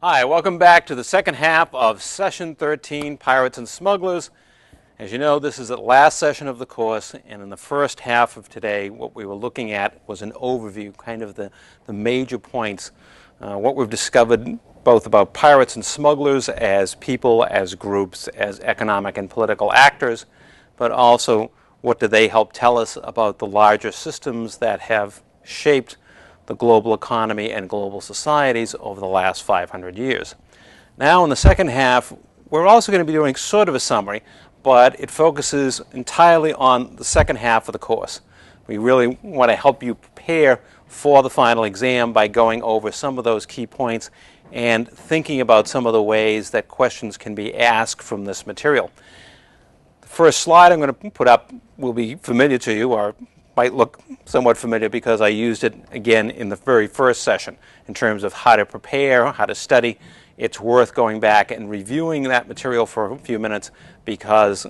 Hi, welcome back to the second half of Session 13, Pirates and Smugglers. As you know, this is the last session of the course, and in the first half of today, what we were looking at was an overview, kind of the major points, what we've discovered both about pirates and smugglers as people, as groups, as economic and political actors, but also what do they help tell us about the larger systems that have shaped the global economy and global societies over the last 500 years. Now in the second half, we're also going to be doing sort of a summary, but it focuses entirely on the second half of the course. We really want to help you prepare for the final exam by going over some of those key points and thinking about some of the ways that questions can be asked from this material. The first slide I'm going to put up will be familiar to you, or might look somewhat familiar because I used it again in the very first session in terms of how to prepare, how to study. It's worth going back and reviewing that material for a few minutes, because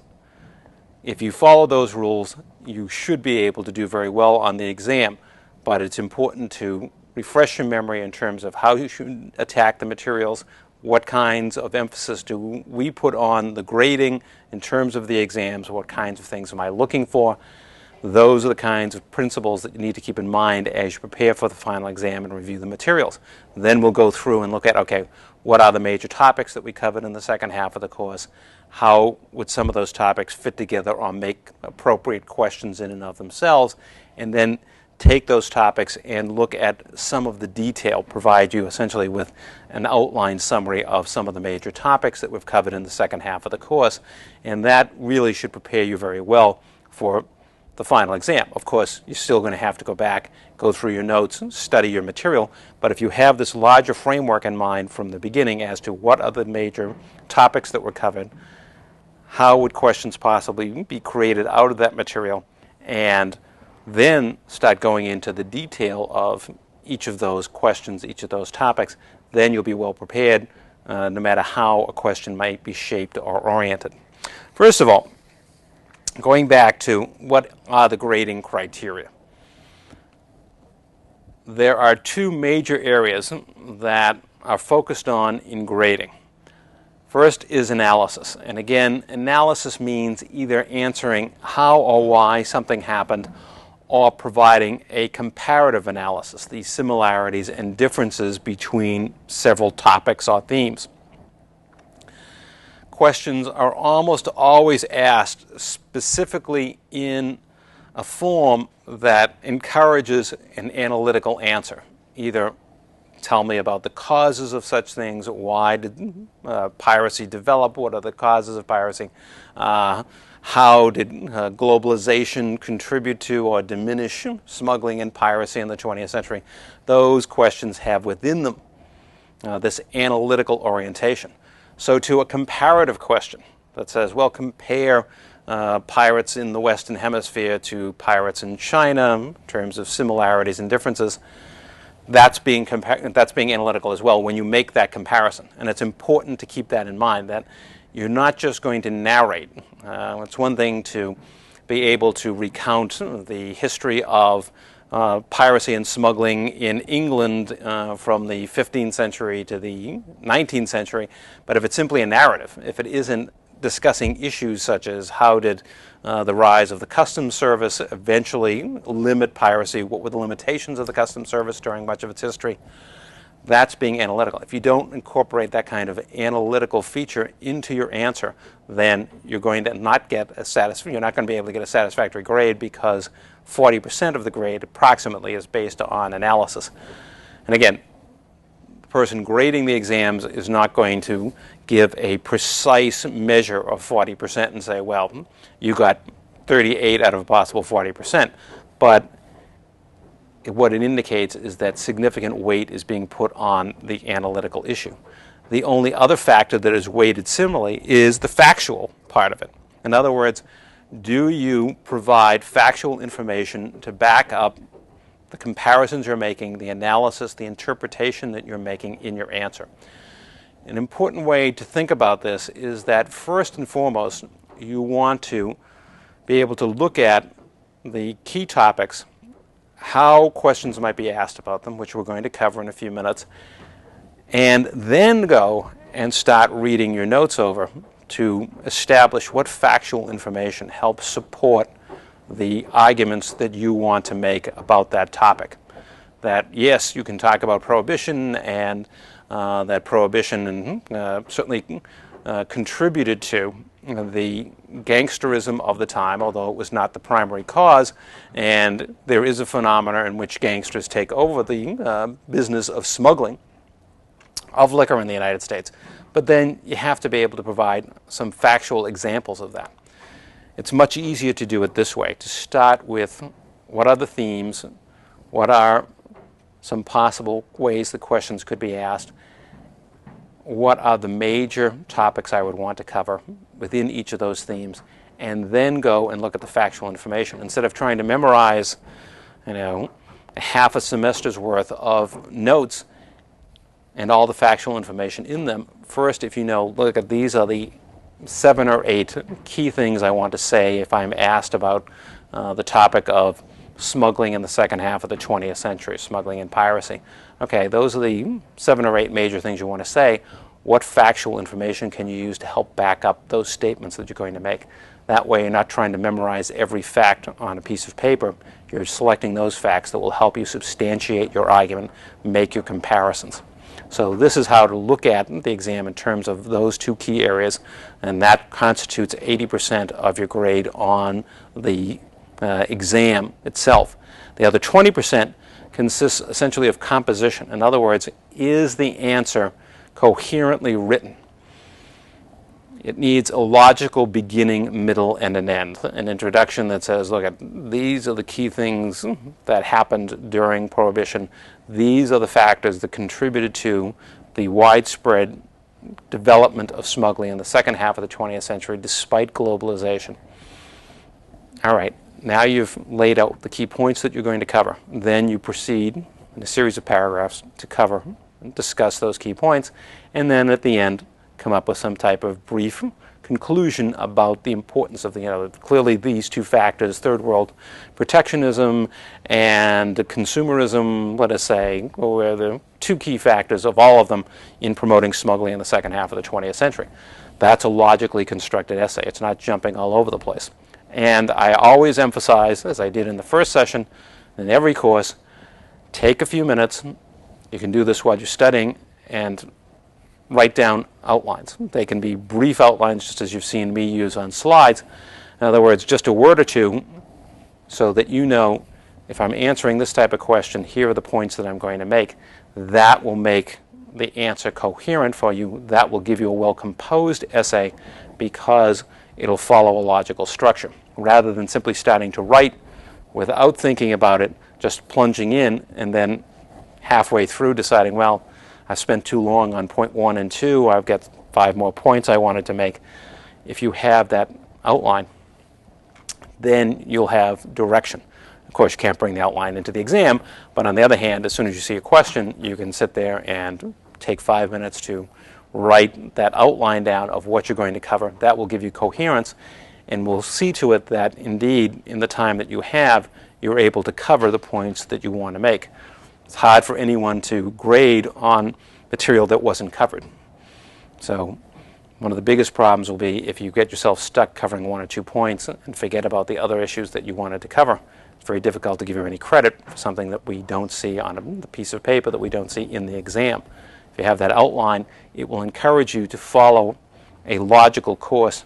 if you follow those rules, you should be able to do very well on the exam. But it's important to refresh your memory in terms of how you should attack the materials, what kinds of emphasis do we put on the grading in terms of the exams, what kinds of things am I looking for. Those are the kinds of principles that you need to keep in mind as you prepare for the final exam and review the materials. Then we'll go through and look at, okay, what are the major topics that we covered in the second half of the course? How would some of those topics fit together or make appropriate questions in and of themselves? And then take those topics and look at some of the detail, provide you essentially with an outline summary of some of the major topics that we've covered in the second half of the course. And that really should prepare you very well for the final exam. Of course, you're still going to have to go back, go through your notes, study your material, but if you have this larger framework in mind from the beginning as to what are the major topics that were covered, how would questions possibly be created out of that material, and then start going into the detail of each of those questions, each of those topics, then you'll be well prepared no matter how a question might be shaped or oriented. First of all, going back to what are the grading criteria. There are two major areas that are focused on in grading. First is analysis. And again, analysis means either answering how or why something happened or providing a comparative analysis, the similarities and differences between several topics or themes. Questions are almost always asked specifically in a form that encourages an analytical answer. Either tell me about the causes of such things, why did piracy develop, what are the causes of piracy, how did globalization contribute to or diminish smuggling and piracy in the 20th century. Those questions have within them this analytical orientation. So to a comparative question that says, well, compare pirates in the Western Hemisphere to pirates in China in terms of similarities and differences, that's being analytical as well when you make that comparison. And it's important to keep that in mind, that you're not just going to narrate. It's one thing to be able to recount the history of piracy and smuggling in England from the 15th century to the 19th century, but if it's simply a narrative, if it isn't discussing issues such as how did the rise of the customs service eventually limit piracy, what were the limitations of the customs service during much of its history, that's being analytical. If you don't incorporate that kind of analytical feature into your answer, then you're going to not get you're not going to be able to get a satisfactory grade, because 40% of the grade approximately is based on analysis. And again, the person grading the exams is not going to give a precise measure of 40% and say, well, you got 38 out of a possible 40%. But what it indicates is that significant weight is being put on the analytical issue. The only other factor that is weighted similarly is the factual part of it. In other words, do you provide factual information to back up the comparisons you're making, the analysis, the interpretation that you're making in your answer? An important way to think about this is that first and foremost, you want to be able to look at the key topics, how questions might be asked about them, which we're going to cover in a few minutes, and then go and start reading your notes over to establish what factual information helps support the arguments that you want to make about that topic. That yes, you can talk about prohibition, and that prohibition certainly contributed to the gangsterism of the time, although it was not the primary cause, and there is a phenomenon in which gangsters take over the business of smuggling of liquor in the United States. But then you have to be able to provide some factual examples of that. It's much easier to do it this way, to start with what are the themes, what are some possible ways the questions could be asked, what are the major topics I would want to cover within each of those themes, and then go and look at the factual information. Instead of trying to memorize, half a semester's worth of notes and all the factual information in them, first, if you know, look at these are the 7 or 8 key things I want to say if I'm asked about the topic of smuggling in the second half of the 20th century, smuggling and piracy. Okay, those are the 7 or 8 major things you want to say. What factual information can you use to help back up those statements that you're going to make? That way you're not trying to memorize every fact on a piece of paper. You're selecting those facts that will help you substantiate your argument, make your comparisons. So this is how to look at the exam in terms of those 2 key areas, and that constitutes 80% of your grade on the exam itself. The other 20% consists essentially of composition. In other words, is the answer coherently written? It needs a logical beginning, middle, and an end. An introduction that says, look, these are the key things that happened during Prohibition. These are the factors that contributed to the widespread development of smuggling in the second half of the 20th century despite globalization. All right, now you've laid out the key points that you're going to cover. Then you proceed in a series of paragraphs to cover and discuss those key points, and then at the end come up with some type of brief conclusion about the importance of clearly these 2 factors, third world protectionism and consumerism, let us say, were the 2 key factors of all of them in promoting smuggling in the second half of the 20th century. That's a logically constructed essay. It's not jumping all over the place. And I always emphasize, as I did in the first session, in every course, take a few minutes. You can do this while you're studying, and write down outlines. They can be brief outlines, just as you've seen me use on slides. In other words, just a word or 2 so that you know if I'm answering this type of question, here are the points that I'm going to make. That will make the answer coherent for you. That will give you a well-composed essay because it'll follow a logical structure. Rather than simply starting to write without thinking about it, just plunging in and then halfway through deciding, well, I spent too long on point 1 and 2. I've got 5 more points I wanted to make. If you have that outline, then you'll have direction. Of course, you can't bring the outline into the exam, but on the other hand, as soon as you see a question, you can sit there and take 5 minutes to write that outline down of what you're going to cover. That will give you coherence, and we'll see to it that indeed, in the time that you have, you're able to cover the points that you want to make. It's hard for anyone to grade on material that wasn't covered. So one of the biggest problems will be if you get yourself stuck covering 1 or 2 points and forget about the other issues that you wanted to cover. It's very difficult to give you any credit for something that we don't see on the piece of paper, that we don't see in the exam. If you have that outline, it will encourage you to follow a logical course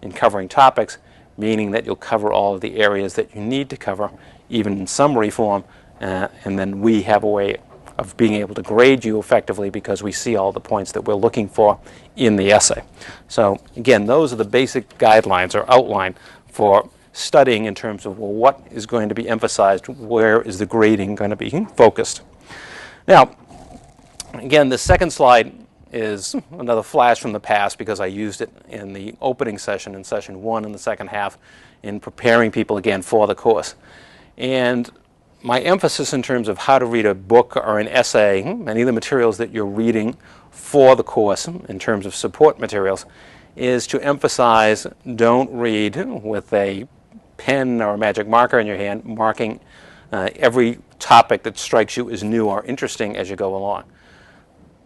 in covering topics, meaning that you'll cover all of the areas that you need to cover, even in summary form. And then we have a way of being able to grade you effectively because we see all the points that we're looking for in the essay. So again, those are the basic guidelines or outline for studying in terms of, well, what is going to be emphasized, where is the grading going to be focused. Now, again, the second slide is another flash from the past because I used it in the opening session in session 1 in the second half in preparing people again for the course. And my emphasis in terms of how to read a book or an essay, any of the materials that you're reading for the course in terms of support materials, is to emphasize don't read with a pen or a magic marker in your hand, marking every topic that strikes you as new or interesting as you go along.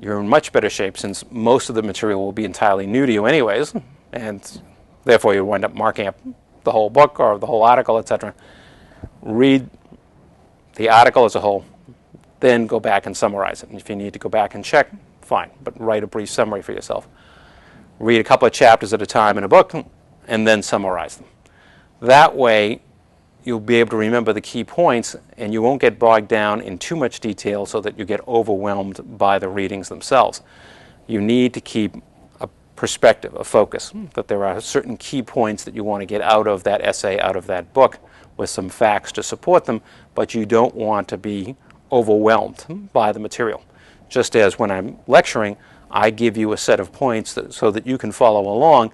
you're in much better shape, since most of the material will be entirely new to you anyways, and therefore you wind up marking up the whole book or the whole article, etc. Read the article as a whole, then go back and summarize it. And if you need to go back and check, fine, but write a brief summary for yourself. Read a couple of chapters at a time in a book, and then summarize them. That way, you'll be able to remember the key points, and you won't get bogged down in too much detail so that you get overwhelmed by the readings themselves. You need to keep a perspective, a focus, that there are certain key points that you want to get out of that essay, out of that book, with some facts to support them, but you don't want to be overwhelmed by the material. Just as when I'm lecturing, I give you a set of points so that you can follow along.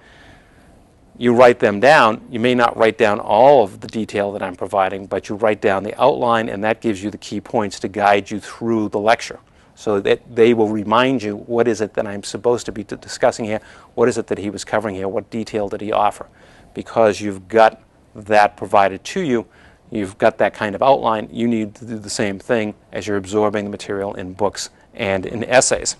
You write them down. You may not write down all of the detail that I'm providing, but you write down the outline, and that gives you the key points to guide you through the lecture, so that they will remind you, what is it that I'm supposed to be discussing here? What is it that he was covering here? What detail did he offer? Because you've got that provided to you, you've got that kind of outline, you need to do the same thing as you're absorbing the material in books and in essays.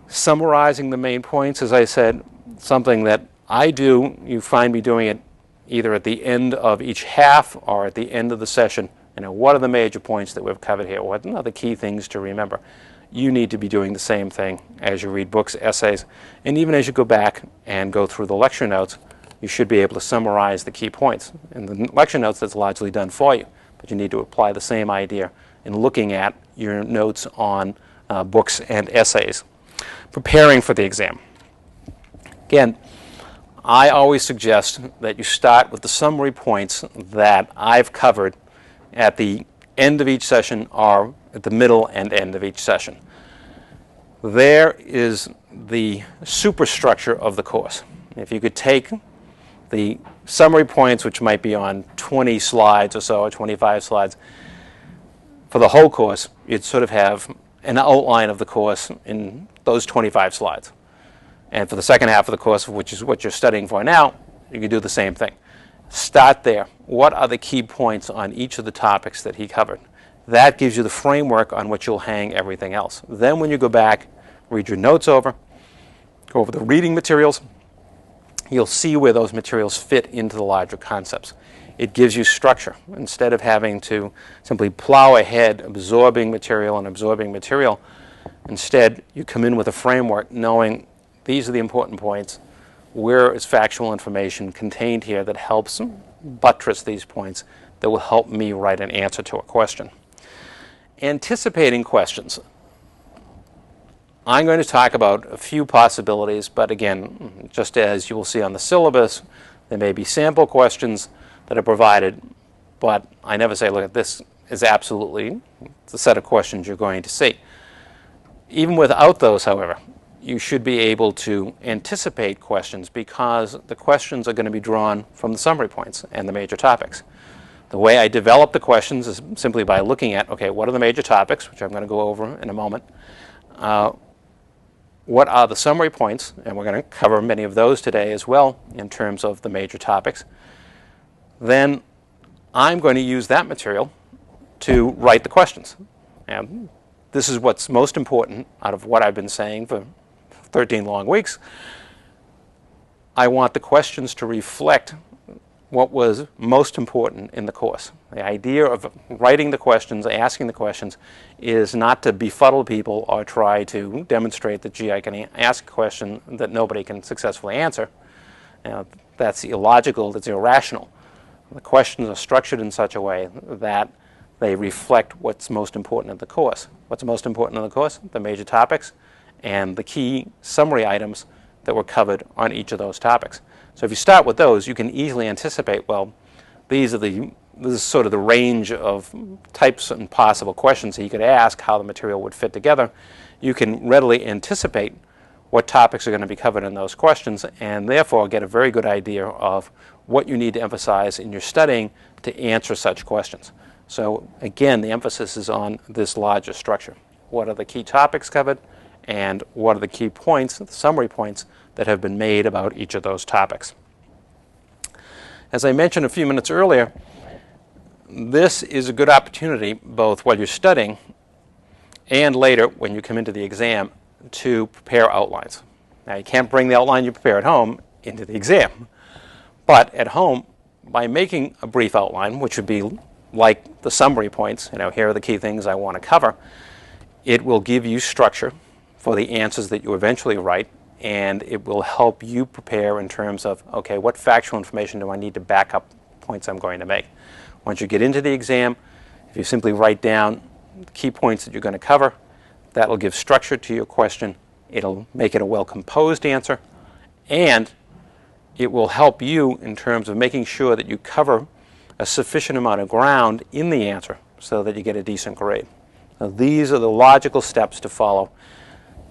Summarizing the main points, as I said, something that I do. You find me doing it either at the end of each half or at the end of the session. What are the major points that we've covered here? What are the key things to remember? You need to be doing the same thing as you read books, essays, and even as you go back and go through the lecture notes, you should be able to summarize the key points. In the lecture notes, that's largely done for you, but you need to apply the same idea in looking at your notes on books and essays. Preparing for the exam. Again, I always suggest that you start with the summary points that I've covered at the end of each session or at the middle and end of each session. There is the superstructure of the course. If you could take the summary points, which might be on 20 slides or so, or 25 slides, for the whole course, you'd sort of have an outline of the course in those 25 slides. And for the second half of the course, which is what you're studying for now, you can do the same thing. Start there. What are the key points on each of the topics that he covered? That gives you the framework on which you'll hang everything else. Then when you go back, read your notes over, go over the reading materials, you'll see where those materials fit into the larger concepts. It gives you structure. Instead of having to simply plow ahead, absorbing material, instead you come in with a framework knowing these are the important points. Where is factual information contained here that helps buttress these points, that will help me write an answer to a question? Anticipating questions. I'm going to talk about a few possibilities, but again, just as you will see on the syllabus, there may be sample questions that are provided, but I never say, look, this is absolutely the set of questions you're going to see. Even without those, however, you should be able to anticipate questions, because the questions are going to be drawn from the summary points and the major topics. The way I develop the questions is simply by looking at, okay, what are the major topics, which I'm going to go over in a moment. What are the summary points? And we're going to cover many of those today as well in terms of the major topics. Then I'm going to use that material to write the questions. And this is what's most important out of what I've been saying for 13 long weeks. I want the questions to reflect what was most important in the course. The idea of writing the questions, asking the questions, is not to befuddle people or try to demonstrate that, gee, I can ask a question that nobody can successfully answer. That's illogical, that's irrational. The questions are structured in such a way that they reflect what's most important in the course. What's most important in the course? The major topics and the key summary items that were covered on each of those topics. So if you start with those, you can easily anticipate, well, this is sort of the range of types and possible questions that you could ask, how the material would fit together. You can readily anticipate what topics are going to be covered in those questions, and therefore get a very good idea of what you need to emphasize in your studying to answer such questions. So again, the emphasis is on this larger structure. What are the key topics covered, and what are the key points, the summary points, that have been made about each of those topics? As I mentioned a few minutes earlier, this is a good opportunity, both while you're studying and later when you come into the exam to prepare outlines. Now, you can't bring the outline you prepare at home into the exam, but at home, by making a brief outline, which would be like the summary points, here are the key things I want to cover, it will give you structure for the answers that you eventually write, and it will help you prepare in terms of, okay, what factual information do I need to back up points I'm going to make? Once you get into the exam, if you simply write down the key points that you're going to cover, that will give structure to your question. It'll make it a well-composed answer, and it will help you in terms of making sure that you cover a sufficient amount of ground in the answer so that you get a decent grade. Now, these are the logical steps to follow.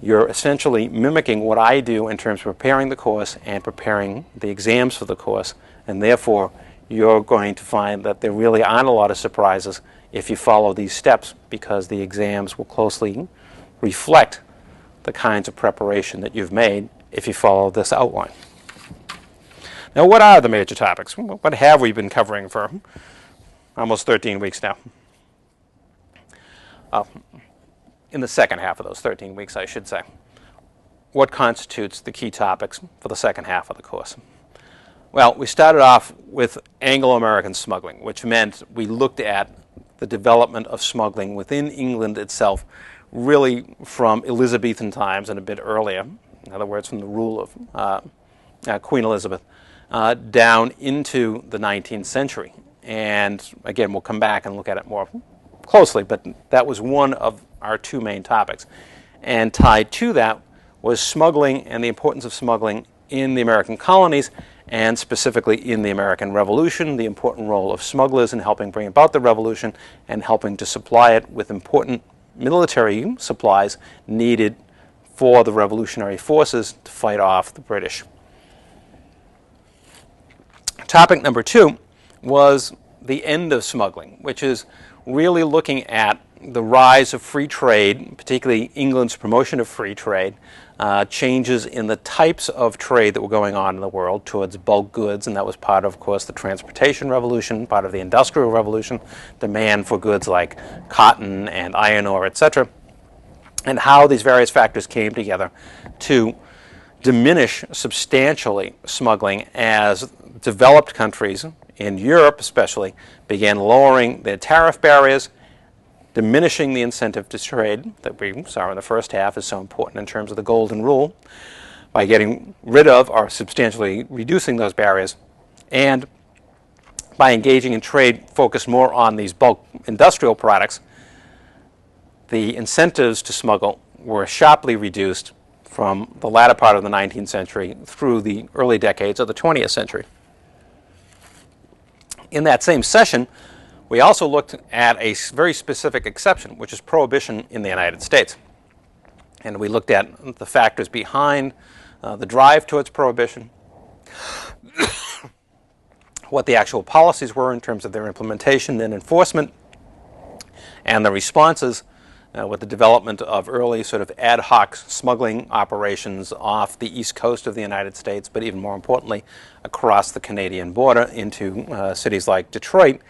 You're essentially mimicking what I do in terms of preparing the course and preparing the exams for the course, and therefore you're going to find that there really aren't a lot of surprises if you follow these steps, because the exams will closely reflect the kinds of preparation that you've made if you follow this outline. Now, what are the major topics? What have we been covering for almost 13 weeks now? In the second half of those 13 weeks, I should say. What constitutes the key topics for the second half of the course? Well, we started off with Anglo-American smuggling, which meant we looked at the development of smuggling within England itself, really from Elizabethan times and a bit earlier, in other words, from the rule of Queen Elizabeth, down into the 19th century. And again, we'll come back and look at it more closely, but that was one of our two main topics. And tied to that was smuggling and the importance of smuggling in the American colonies, and specifically in the American Revolution, the important role of smugglers in helping bring about the revolution and helping to supply it with important military supplies needed for the revolutionary forces to fight off the British. Topic number 2 was the end of smuggling, which is really looking at the rise of free trade, particularly England's promotion of free trade, changes in the types of trade that were going on in the world towards bulk goods, and that was part of course, the transportation revolution, part of the industrial revolution, demand for goods like cotton and iron ore, etc., and how these various factors came together to diminish substantially smuggling as developed countries, in Europe especially, began lowering their tariff barriers, diminishing the incentive to trade that we saw in the first half is so important in terms of the golden rule, by getting rid of or substantially reducing those barriers, and by engaging in trade focused more on these bulk industrial products, the incentives to smuggle were sharply reduced from the latter part of the 19th century through the early decades of the 20th century. In that same session, we also looked at a very specific exception, which is prohibition in the United States. And we looked at the factors behind the drive towards prohibition, what the actual policies were in terms of their implementation and enforcement, and the responses with the development of early sort of ad hoc smuggling operations off the east coast of the United States, but even more importantly, across the Canadian border into cities like Detroit,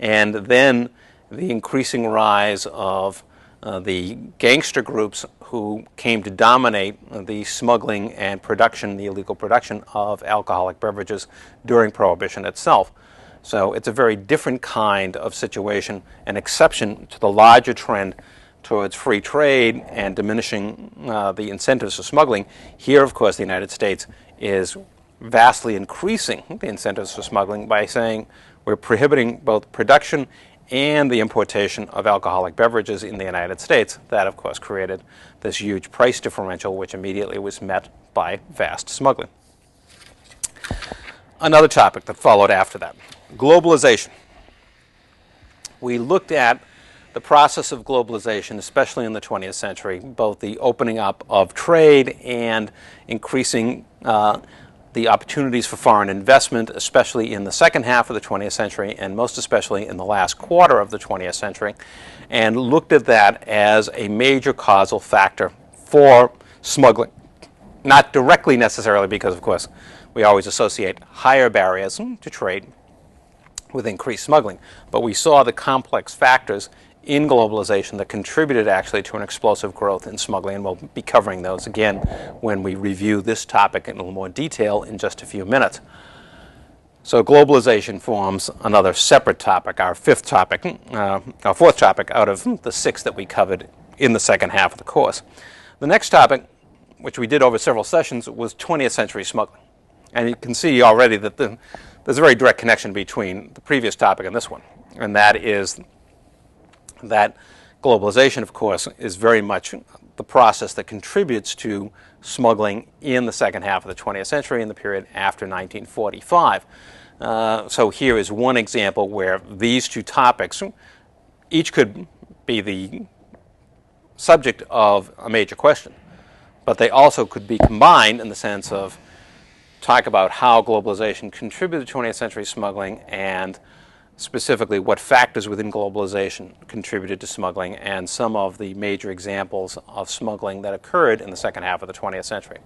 and then the increasing rise of the gangster groups who came to dominate the smuggling and production, the illegal production of alcoholic beverages during Prohibition itself. So it's a very different kind of situation, an exception to the larger trend towards free trade and diminishing the incentives for smuggling. Here, of course, the United States is vastly increasing the incentives for smuggling by saying we're prohibiting both production and the importation of alcoholic beverages in the United States. That, of course, created this huge price differential, which immediately was met by vast smuggling. Another topic that followed after that, globalization. We looked at the process of globalization, especially in the 20th century, both the opening up of trade and increasing the opportunities for foreign investment, especially in the second half of the 20th century and most especially in the last quarter of the 20th century, and looked at that as a major causal factor for smuggling. Not directly necessarily because, of course, we always associate higher barriers to trade with increased smuggling, but we saw the complex factors in globalization that contributed actually to an explosive growth in smuggling, and we'll be covering those again when we review this topic in a little more detail in just a few minutes. So globalization forms another separate topic, our fourth topic out of the 6 that we covered in the second half of the course. The next topic, which we did over several sessions, was 20th century smuggling. And you can see already that there's a very direct connection between the previous topic and this one, and that is that globalization, of course, is very much the process that contributes to smuggling in the second half of the 20th century, in the period after 1945. So here is one example where these two topics, each could be the subject of a major question, but they also could be combined in the sense of talk about how globalization contributed to 20th century smuggling, and specifically what factors within globalization contributed to smuggling, and some of the major examples of smuggling that occurred in the second half of the 20th century.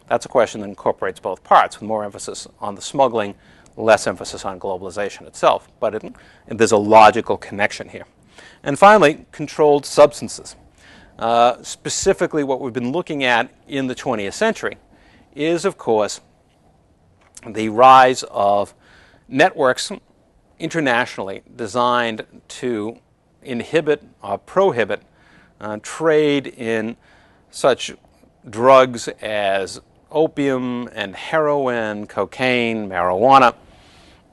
That's a question that incorporates both parts, with more emphasis on the smuggling, less emphasis on globalization itself. But there's a logical connection here. And finally, controlled substances. Specifically, what we've been looking at in the 20th century is, of course, the rise of networks internationally designed to inhibit or prohibit trade in such drugs as opium and heroin, cocaine, marijuana,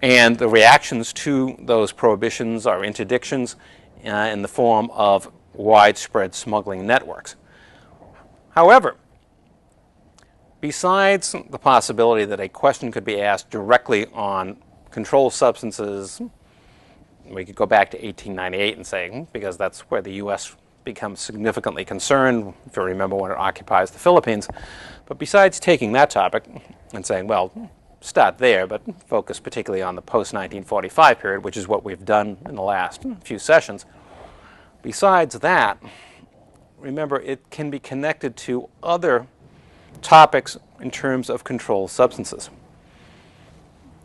and the reactions to those prohibitions or interdictions in the form of widespread smuggling networks. However, besides the possibility that a question could be asked directly on controlled substances, we could go back to 1898 and say, because that's where the U.S. becomes significantly concerned, if you remember, when it occupies the Philippines. But besides taking that topic and saying, well, start there, but focus particularly on the post-1945 period, which is what we've done in the last few sessions. Besides that, remember, it can be connected to other topics in terms of controlled substances.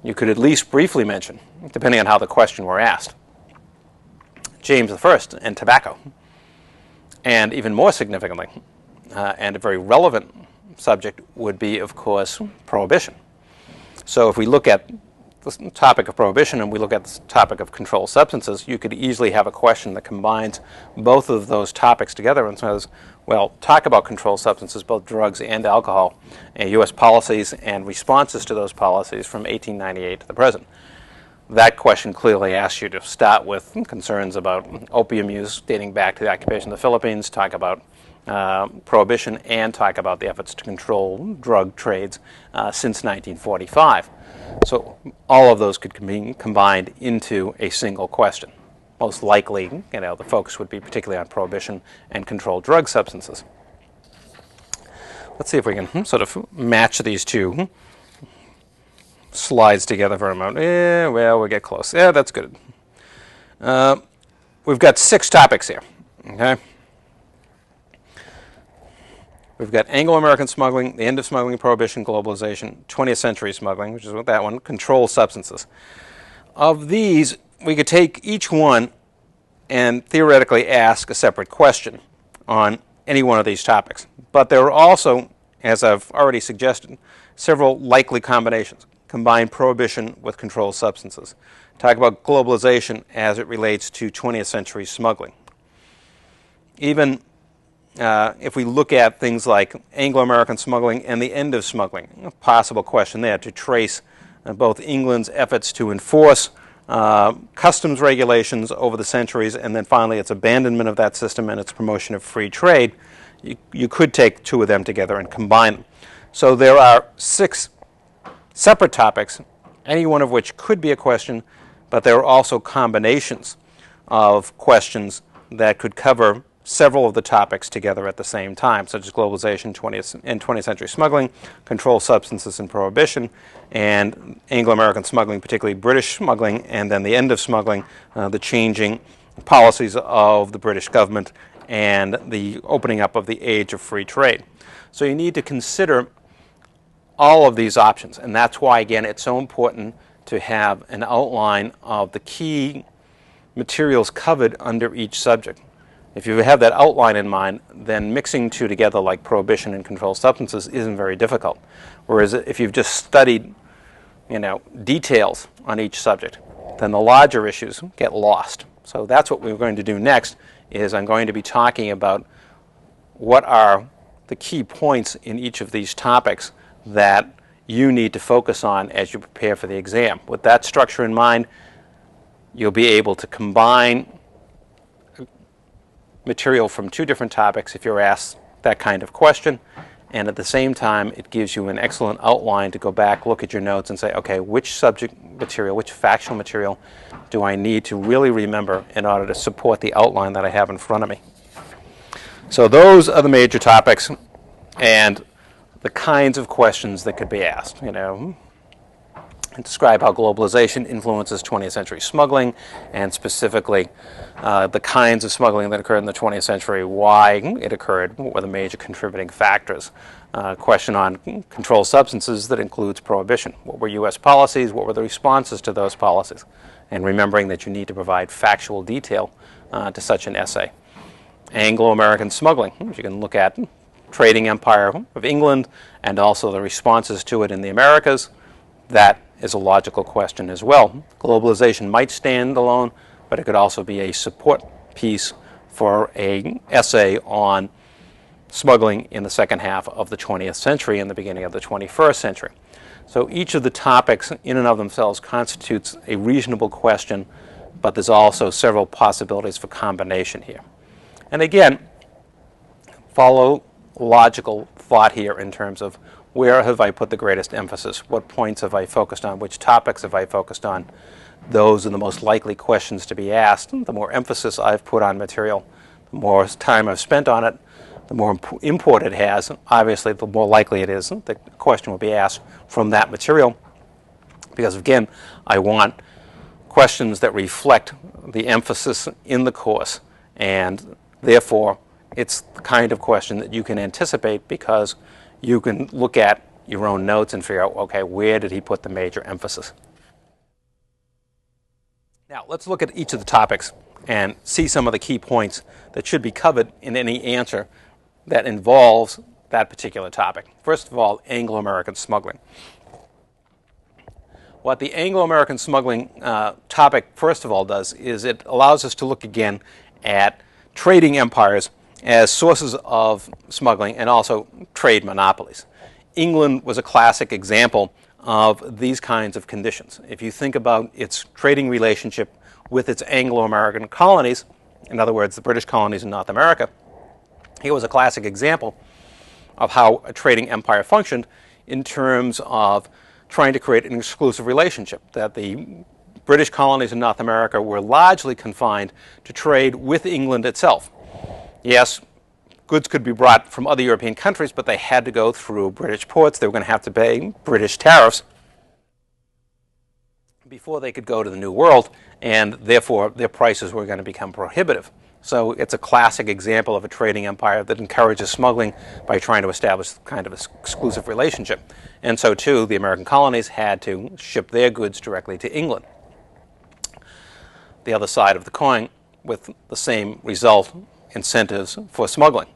You could at least briefly mention, depending on how the question were asked, James I and tobacco. And even more significantly, and a very relevant subject would be, of course, prohibition. So if we look at the topic of prohibition and we look at the topic of controlled substances, you could easily have a question that combines both of those topics together and says, well, talk about controlled substances, both drugs and alcohol, and U.S. policies and responses to those policies from 1898 to the present. That question clearly asks you to start with concerns about opium use dating back to the occupation of the Philippines, talk about prohibition, and talk about the efforts to control drug trades since 1945. So all of those could be combined into a single question. Most likely, the focus would be particularly on prohibition and controlled drug substances. Let's see if we can sort of match these two slides together for a moment. Yeah, well, we'll get close. Yeah, that's good. We've got 6 topics here. Okay. We've got Anglo-American smuggling, the end of smuggling, prohibition, globalization, 20th century smuggling, which is what that one, controlled substances. Of these, we could take each one and theoretically ask a separate question on any one of these topics. But there are also, as I've already suggested, several likely combinations. Combine prohibition with controlled substances. Talk about globalization as it relates to 20th century smuggling. Even if we look at things like Anglo-American smuggling and the end of smuggling, a possible question there to trace both England's efforts to enforce customs regulations over the centuries, and then finally its abandonment of that system and its promotion of free trade. You could take 2 of them together and combine them. So there are 6 separate topics, any one of which could be a question, but there are also combinations of questions that could cover several of the topics together at the same time, such as globalization, 20th century smuggling, controlled substances and prohibition, and Anglo-American smuggling, particularly British smuggling, and then the end of smuggling, the changing policies of the British government, and the opening up of the age of free trade. So you need to consider all of these options, and that's why, again, it's so important to have an outline of the key materials covered under each subject. If you have that outline in mind, then mixing two together like prohibition and controlled substances isn't very difficult. Whereas if you've just studied, details on each subject, then the larger issues get lost. So that's what we're going to do next, is I'm going to be talking about what are the key points in each of these topics that you need to focus on as you prepare for the exam. With that structure in mind, you'll be able to combine material from two different topics if you're asked that kind of question, and at the same time it gives you an excellent outline to go back, look at your notes and say, okay, which subject material, which factual material do I need to really remember in order to support the outline that I have in front of me. So those are the major topics and the kinds of questions that could be asked. Describe how globalization influences 20th century smuggling, and specifically the kinds of smuggling that occurred in the 20th century, why it occurred, what were the major contributing factors. Question on controlled substances that includes prohibition. What were U.S. policies? What were the responses to those policies? And remembering that you need to provide factual detail to such an essay. Anglo-American smuggling, which you can look at trading empire of England and also the responses to it in the Americas. That is a logical question as well. Globalization might stand alone, but it could also be a support piece for an essay on smuggling in the second half of the 20th century and the beginning of the 21st century. So each of the topics in and of themselves constitutes a reasonable question, but there's also several possibilities for combination here. And again, follow logical thought here in terms of where have I put the greatest emphasis? What points have I focused on? Which topics have I focused on? Those are the most likely questions to be asked. The more emphasis I've put on material, the more time I've spent on it, the more import it has, obviously the more likely it is that the question will be asked from that material. Because again, I want questions that reflect the emphasis in the course, and therefore it's the kind of question that you can anticipate because you can look at your own notes and figure out, okay, where did he put the major emphasis? Now, let's look at each of the topics and see some of the key points that should be covered in any answer that involves that particular topic. First of all, Anglo-American smuggling. What the Anglo-American smuggling topic, first of all, does is it allows us to look again at trading empires as sources of smuggling and also trade monopolies. England was a classic example of these kinds of conditions. If you think about its trading relationship with its Anglo-American colonies, in other words, the British colonies in North America, here was a classic example of how a trading empire functioned in terms of trying to create an exclusive relationship, that the British colonies in North America were largely confined to trade with England itself. Yes, goods could be brought from other European countries, but they had to go through British ports. They were going to have to pay British tariffs before they could go to the New World, and therefore their prices were going to become prohibitive. So it's a classic example of a trading empire that encourages smuggling by trying to establish kind of an exclusive relationship. And so too, the American colonies had to ship their goods directly to England. The other side of the coin, with the same result, incentives for smuggling.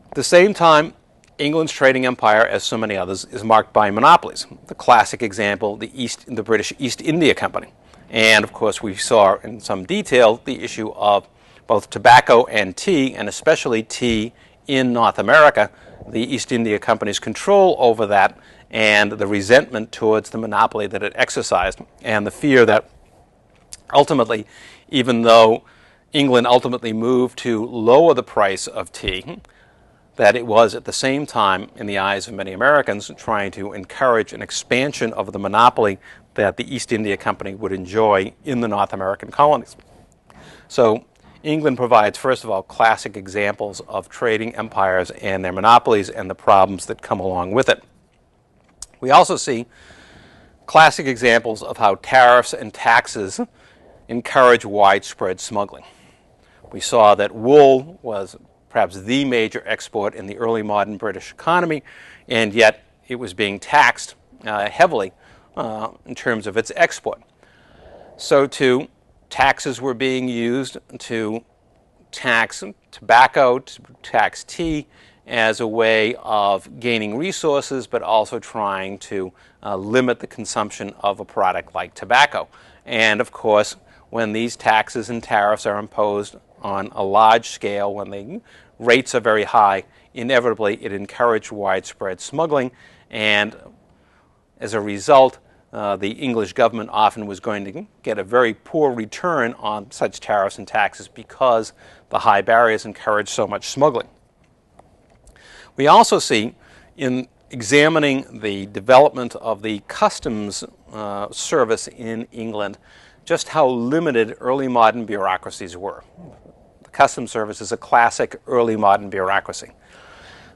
At the same time, England's trading empire, as so many others, is marked by monopolies. The classic example, the British East India Company. And of course, we saw in some detail the issue of both tobacco and tea, and especially tea in North America, the East India Company's control over that, and the resentment towards the monopoly that it exercised, and the fear that ultimately, even though England ultimately moved to lower the price of tea, that it was at the same time, in the eyes of many Americans, trying to encourage an expansion of the monopoly that the East India Company would enjoy in the North American colonies. So England provides, first of all, classic examples of trading empires and their monopolies and the problems that come along with it. We also see classic examples of how tariffs and taxes encourage widespread smuggling. We saw that wool was perhaps the major export in the early modern British economy, and yet it was being taxed heavily in terms of its export. So too, Taxes were being used to tax tobacco, to tax tea, as a way of gaining resources, but also trying to limit the consumption of a product like tobacco. And of course, when these taxes and tariffs are imposed on a large scale, when the rates are very high, inevitably it encouraged widespread smuggling, and as a result, the English government often was going to get a very poor return on such tariffs and taxes because the high barriers encouraged so much smuggling. We also see, in examining the development of the customs service in England, just how limited early modern bureaucracies were. The customs service is a classic early modern bureaucracy.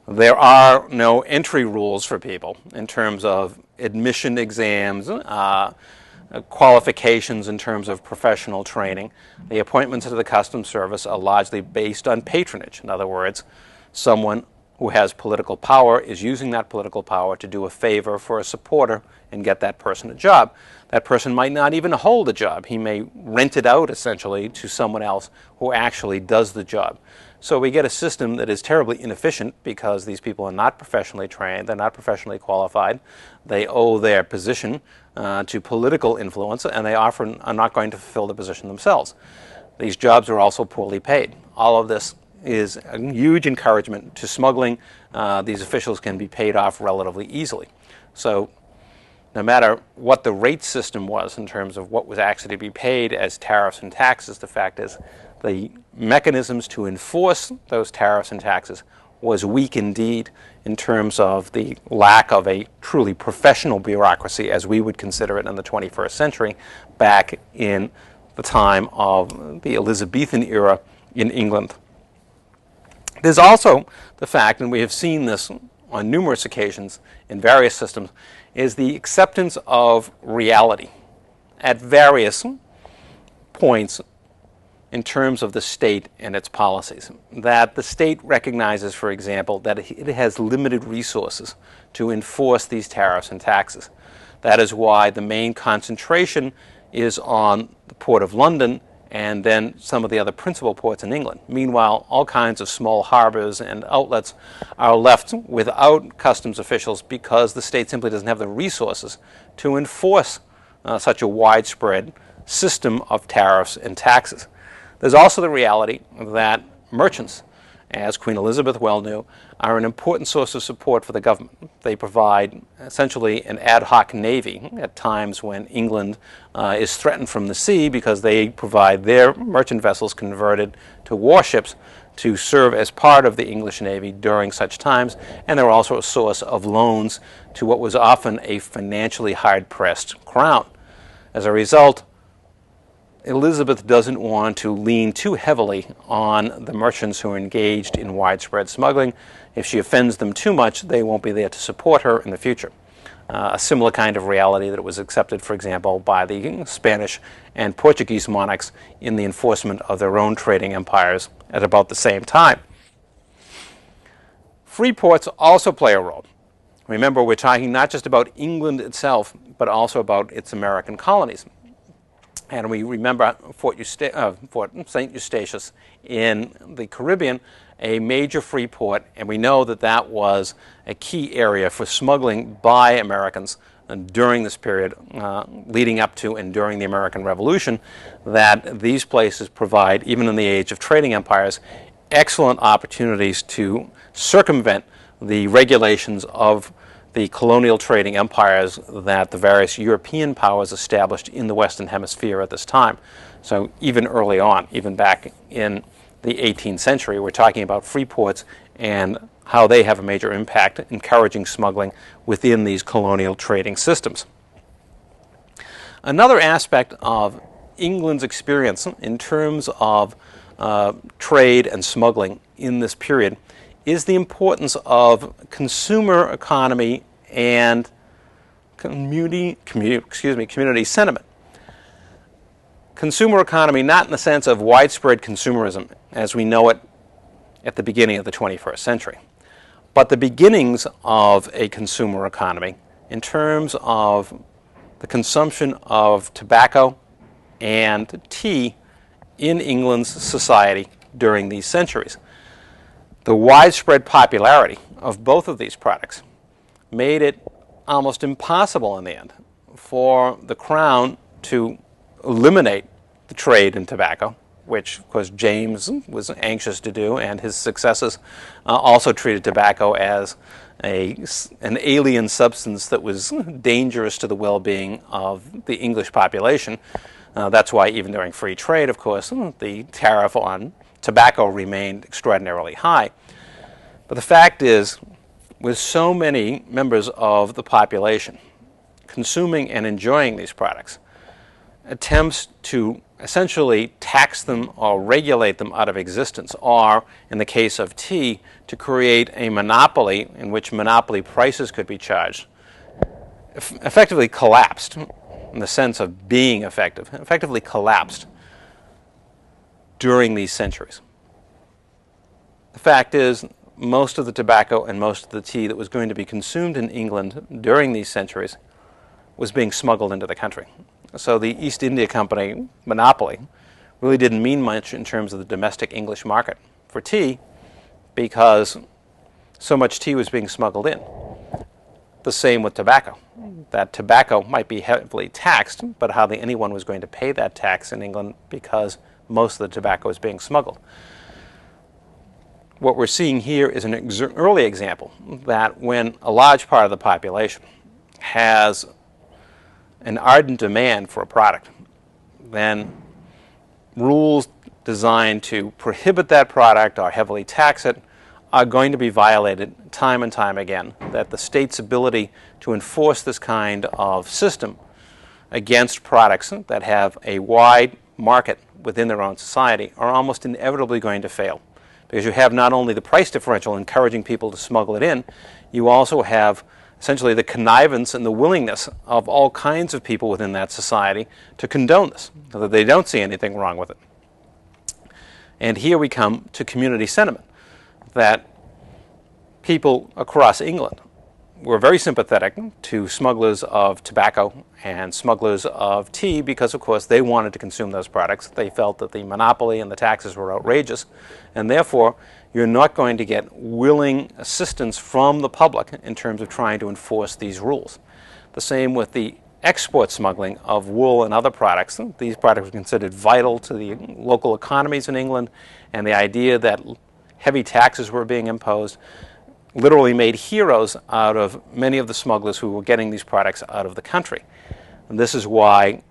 There are no entry rules for people in terms of admission exams, qualifications in terms of professional training. The appointments to the customs service are largely based on patronage. In other words, someone who has political power is using that political power to do a favor for a supporter and get that person a job. That person might not even hold a job. He may rent it out essentially to someone else who actually does the job. So we get a system that is terribly inefficient because these people are not professionally trained, they're not professionally qualified, they owe their position to political influence, and they often are not going to fulfill the position themselves. These jobs are also poorly paid. All of this is a huge encouragement to smuggling. These officials can be paid off relatively easily. So no matter what the rate system was in terms of what was actually to be paid as tariffs and taxes, the fact is the mechanisms to enforce those tariffs and taxes was weak indeed in terms of the lack of a truly professional bureaucracy as we would consider it in the 21st century back in the time of the Elizabethan era in England. There's also the fact, and we have seen this on numerous occasions in various systems, is the acceptance of reality at various points in terms of the state and its policies. That the state recognizes, for example, that it has limited resources to enforce these tariffs and taxes. That is why the main concentration is on the Port of London and then some of the other principal ports in England. Meanwhile, all kinds of small harbors and outlets are left without customs officials because the state simply doesn't have the resources to enforce such a widespread system of tariffs and taxes. There's also the reality that merchants, as Queen Elizabeth well knew, are an important source of support for the government. They provide essentially an ad hoc navy at times when England is threatened from the sea, because they provide their merchant vessels converted to warships to serve as part of the English Navy during such times, and they're also a source of loans to what was often a financially hard-pressed crown. As a result, Elizabeth doesn't want to lean too heavily on the merchants who are engaged in widespread smuggling. If she offends them too much, they won't be there to support her in the future. A similar kind of reality that was accepted, for example, by the Spanish and Portuguese monarchs in the enforcement of their own trading empires at about the same time. Free ports also play a role. Remember, we're talking not just about England itself, but also about its American colonies. And we remember Fort St. Eustatius in the Caribbean, a major free port, and we know that that was a key area for smuggling by Americans during this period leading up to and during the American Revolution, that these places provide, even in the age of trading empires, excellent opportunities to circumvent the regulations of the colonial trading empires that the various European powers established in the Western Hemisphere at this time. So even early on, even back in the 18th century, we're talking about free ports and how they have a major impact encouraging smuggling within these colonial trading systems. Another aspect of England's experience in terms of trade and smuggling in this period is the importance of consumer economy and community sentiment. Consumer economy not in the sense of widespread consumerism as we know it at the beginning of the 21st century, but the beginnings of a consumer economy in terms of the consumption of tobacco, and tea in England's society during these centuries. The widespread popularity of both of these products made it almost impossible in the end for the Crown to eliminate the trade in tobacco, which, of course, James was anxious to do, and his successors also treated tobacco as an alien substance that was dangerous to the well-being of the English population. That's why even during free trade, of course, the tariff on tobacco remained extraordinarily high. But the fact is, with so many members of the population consuming and enjoying these products, attempts to essentially tax them or regulate them out of existence, or, in the case of tea, to create a monopoly in which monopoly prices could be charged, effectively collapsed, in the sense of being effectively collapsed during these centuries. The fact is, most of the tobacco and most of the tea that was going to be consumed in England during these centuries was being smuggled into the country. So the East India Company monopoly really didn't mean much in terms of the domestic English market for tea, because so much tea was being smuggled in. The same with tobacco. That tobacco might be heavily taxed, but hardly anyone was going to pay that tax in England because most of the tobacco was being smuggled. What we're seeing here is an early example that when a large part of the population has an ardent demand for a product, then rules designed to prohibit that product or heavily tax it are going to be violated time and time again. That the state's ability to enforce this kind of system against products that have a wide market within their own society are almost inevitably going to fail. Because you have not only the price differential encouraging people to smuggle it in, you also have essentially the connivance and the willingness of all kinds of people within that society to condone this, so that they don't see anything wrong with it. And here we come to community sentiment, that people across England were very sympathetic to smugglers of tobacco and smugglers of tea because, of course, they wanted to consume those products. They felt that the monopoly and the taxes were outrageous, and therefore you're not going to get willing assistance from the public in terms of trying to enforce these rules. The same with the export smuggling of wool and other products. These products were considered vital to the local economies in England, and the idea that heavy taxes were being imposed literally made heroes out of many of the smugglers who were getting these products out of the country. And this is why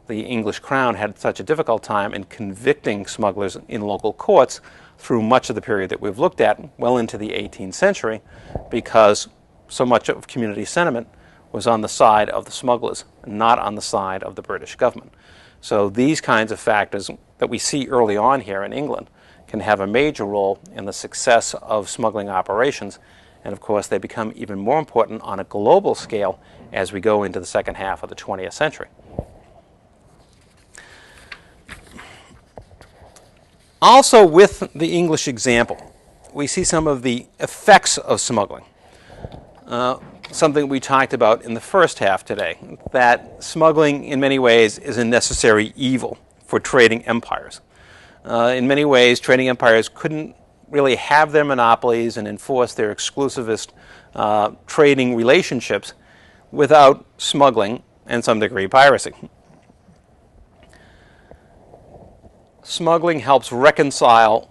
the English Crown had such a difficult time in convicting smugglers in local courts through much of the period that we've looked at, well into the 18th century, because so much of community sentiment was on the side of the smugglers, not on the side of the British government. So these kinds of factors that we see early on here in England can have a major role in the success of smuggling operations, and of course they become even more important on a global scale as we go into the second half of the 20th century. Also, with the English example, we see some of the effects of smuggling. Something we talked about in the first half today, that smuggling in many ways is a necessary evil for trading empires. In many ways, trading empires couldn't really have their monopolies and enforce their exclusivist trading relationships without smuggling and some degree piracy. Smuggling helps reconcile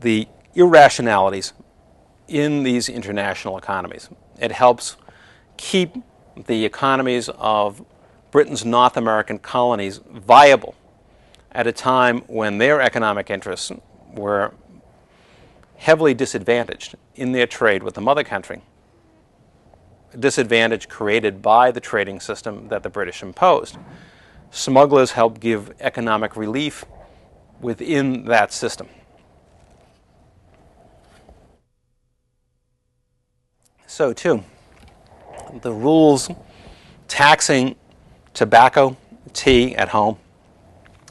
the irrationalities in these international economies. It helps keep the economies of Britain's North American colonies viable at a time when their economic interests were heavily disadvantaged in their trade with the mother country, a disadvantage created by the trading system that the British imposed. Smugglers help give economic relief within that system. So too, the rules taxing tobacco, tea at home,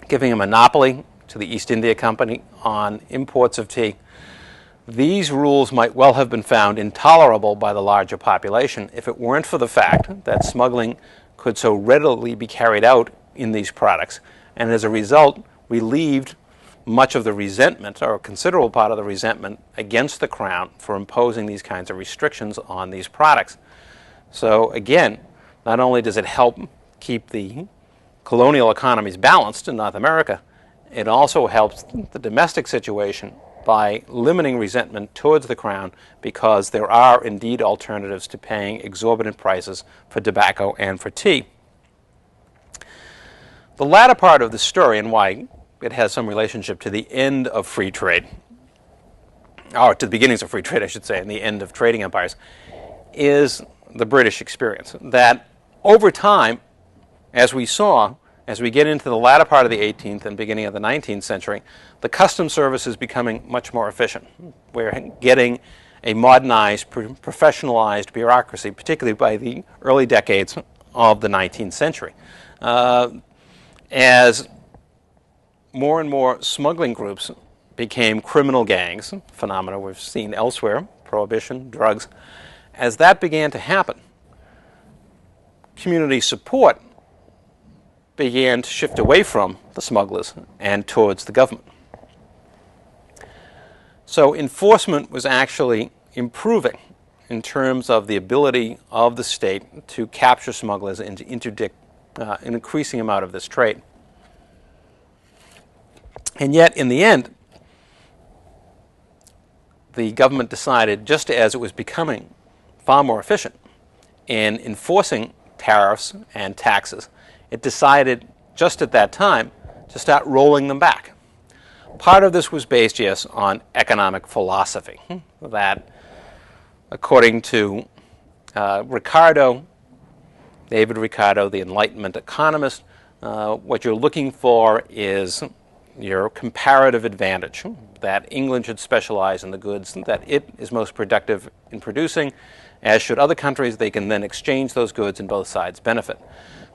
giving a monopoly to the East India Company on imports of tea, these rules might well have been found intolerable by the larger population if it weren't for the fact that smuggling could so readily be carried out in these products and as a result relieved much of the resentment, or a considerable part of the resentment, against the Crown for imposing these kinds of restrictions on these products. So again, not only does it help keep the colonial economies balanced in North America, it also helps the domestic situation by limiting resentment towards the Crown, because there are indeed alternatives to paying exorbitant prices for tobacco and for tea. The latter part of the story, and why it has some relationship to the end of free trade, or to the beginnings of free trade, I should say, and the end of trading empires, is the British experience. That over time, as we saw, as we get into the latter part of the 18th and beginning of the 19th century, the customs service is becoming much more efficient. We're getting a modernized, professionalized bureaucracy, particularly by the early decades of the 19th century. As more and more smuggling groups became criminal gangs, phenomena we've seen elsewhere, prohibition, drugs, as that began to happen, community support began to shift away from the smugglers and towards the government. So enforcement was actually improving in terms of the ability of the state to capture smugglers and to interdict an increasing amount of this trade. And yet, in the end, the government decided, just as it was becoming far more efficient in enforcing tariffs and taxes, it decided just at that time to start rolling them back. Part of this was based, yes, on economic philosophy, that according to David Ricardo, the Enlightenment economist, what you're looking for is your comparative advantage, that England should specialize in the goods that it is most productive in producing, as should other countries. They can then exchange those goods and both sides benefit.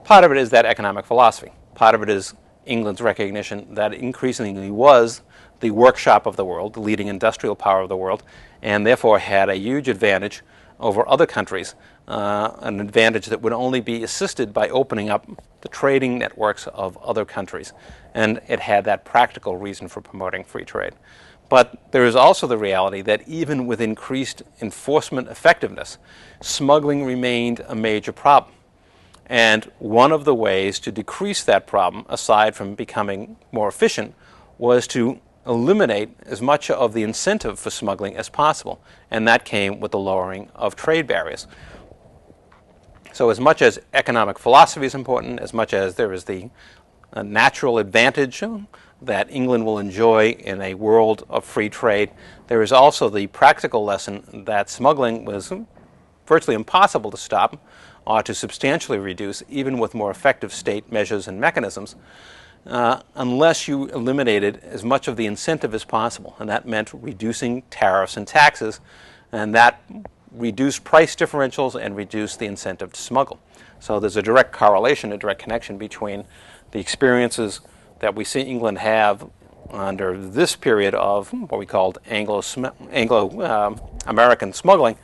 Part of it is that economic philosophy. Part of it is England's recognition that it increasingly was the workshop of the world, the leading industrial power of the world, and therefore had a huge advantage over other countries, an advantage that would only be assisted by opening up the trading networks of other countries. And it had that practical reason for promoting free trade. But there is also the reality that even with increased enforcement effectiveness, smuggling remained a major problem. And one of the ways to decrease that problem, aside from becoming more efficient, was to eliminate as much of the incentive for smuggling as possible. And that came with the lowering of trade barriers. So as much as economic philosophy is important, as much as there is the natural advantage that England will enjoy in a world of free trade, there is also the practical lesson that smuggling was virtually impossible to stop or to substantially reduce, even with more effective state measures and mechanisms, unless you eliminated as much of the incentive as possible. And that meant reducing tariffs and taxes, and that reduced price differentials and reduced the incentive to smuggle. So there's a direct correlation, a direct connection between the experiences that we see England have under this period of what we called Anglo-American smuggling,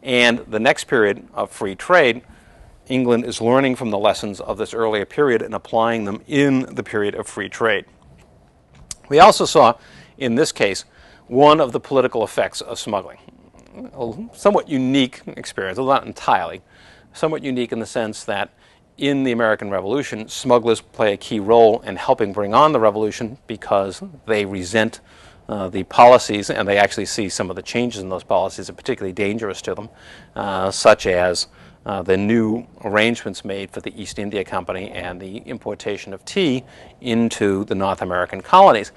and the next period of free trade. England is learning from the lessons of this earlier period and applying them in the period of free trade. We also saw, in this case, one of the political effects of smuggling. A somewhat unique experience, well, not entirely, somewhat unique in the sense that in the American Revolution, smugglers play a key role in helping bring on the revolution because they resent the policies, and they actually see some of the changes in those policies are particularly dangerous to them, such as the new arrangements made for the East India Company and the importation of tea into the North American colonies.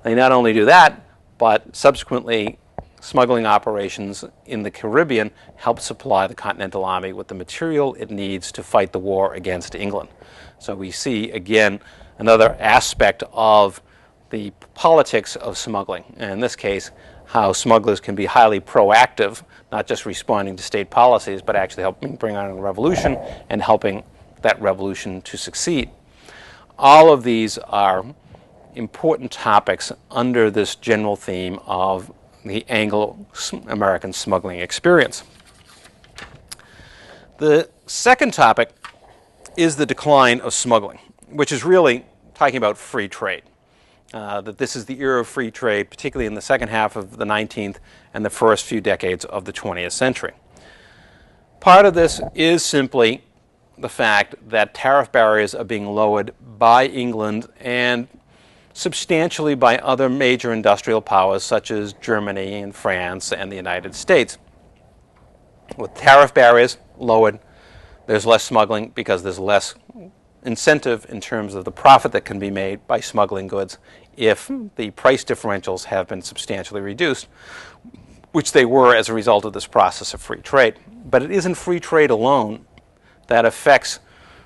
They not only do that, but subsequently smuggling operations in the Caribbean help supply the Continental Army with the material it needs to fight the war against England. So we see, again, another aspect of the politics of smuggling, and in this case, how smugglers can be highly proactive, not just responding to state policies, but actually helping bring on a revolution and helping that revolution to succeed. All of these are important topics under this general theme of the Anglo-American smuggling experience. The second topic is the decline of smuggling, which is really talking about free trade. That this is the era of free trade, particularly in the second half of the 19th and the first few decades of the 20th century. Part of this is simply the fact that tariff barriers are being lowered by England and substantially by other major industrial powers such as Germany and France and the United States. With tariff barriers lowered, there's less smuggling because there's less incentive in terms of the profit that can be made by smuggling goods if the price differentials have been substantially reduced, which they were as a result of this process of free trade. But it isn't free trade alone that affects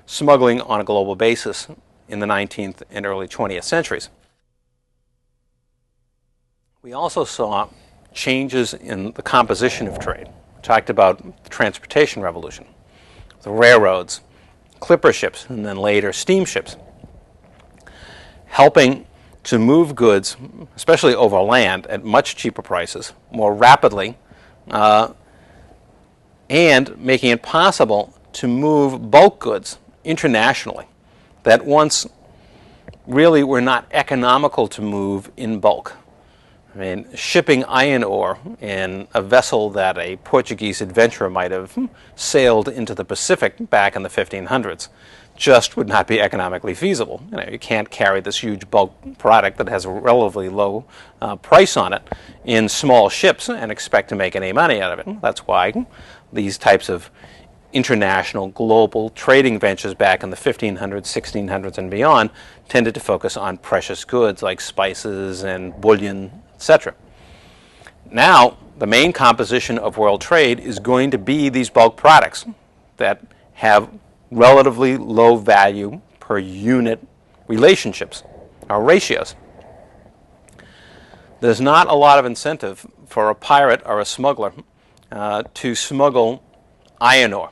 smuggling on a global basis in the 19th and early 20th centuries. We also saw changes in the composition of trade. We talked about the transportation revolution, the railroads, clipper ships, and then later steamships, helping to move goods, especially over land, at much cheaper prices, more rapidly, and making it possible to move bulk goods internationally that once really were not economical to move in bulk. I mean, shipping iron ore in a vessel that a Portuguese adventurer might have sailed into the Pacific back in the 1500s just would not be economically feasible. You can't carry this huge bulk product that has a relatively low price on it in small ships and expect to make any money out of it. That's why these types of international global trading ventures back in the 1500s, 1600s, and beyond tended to focus on precious goods like spices and bullion, etc. Now, the main composition of world trade is going to be these bulk products that have relatively low value per unit relationships, or ratios. There's not a lot of incentive for a pirate or a smuggler to smuggle iron ore.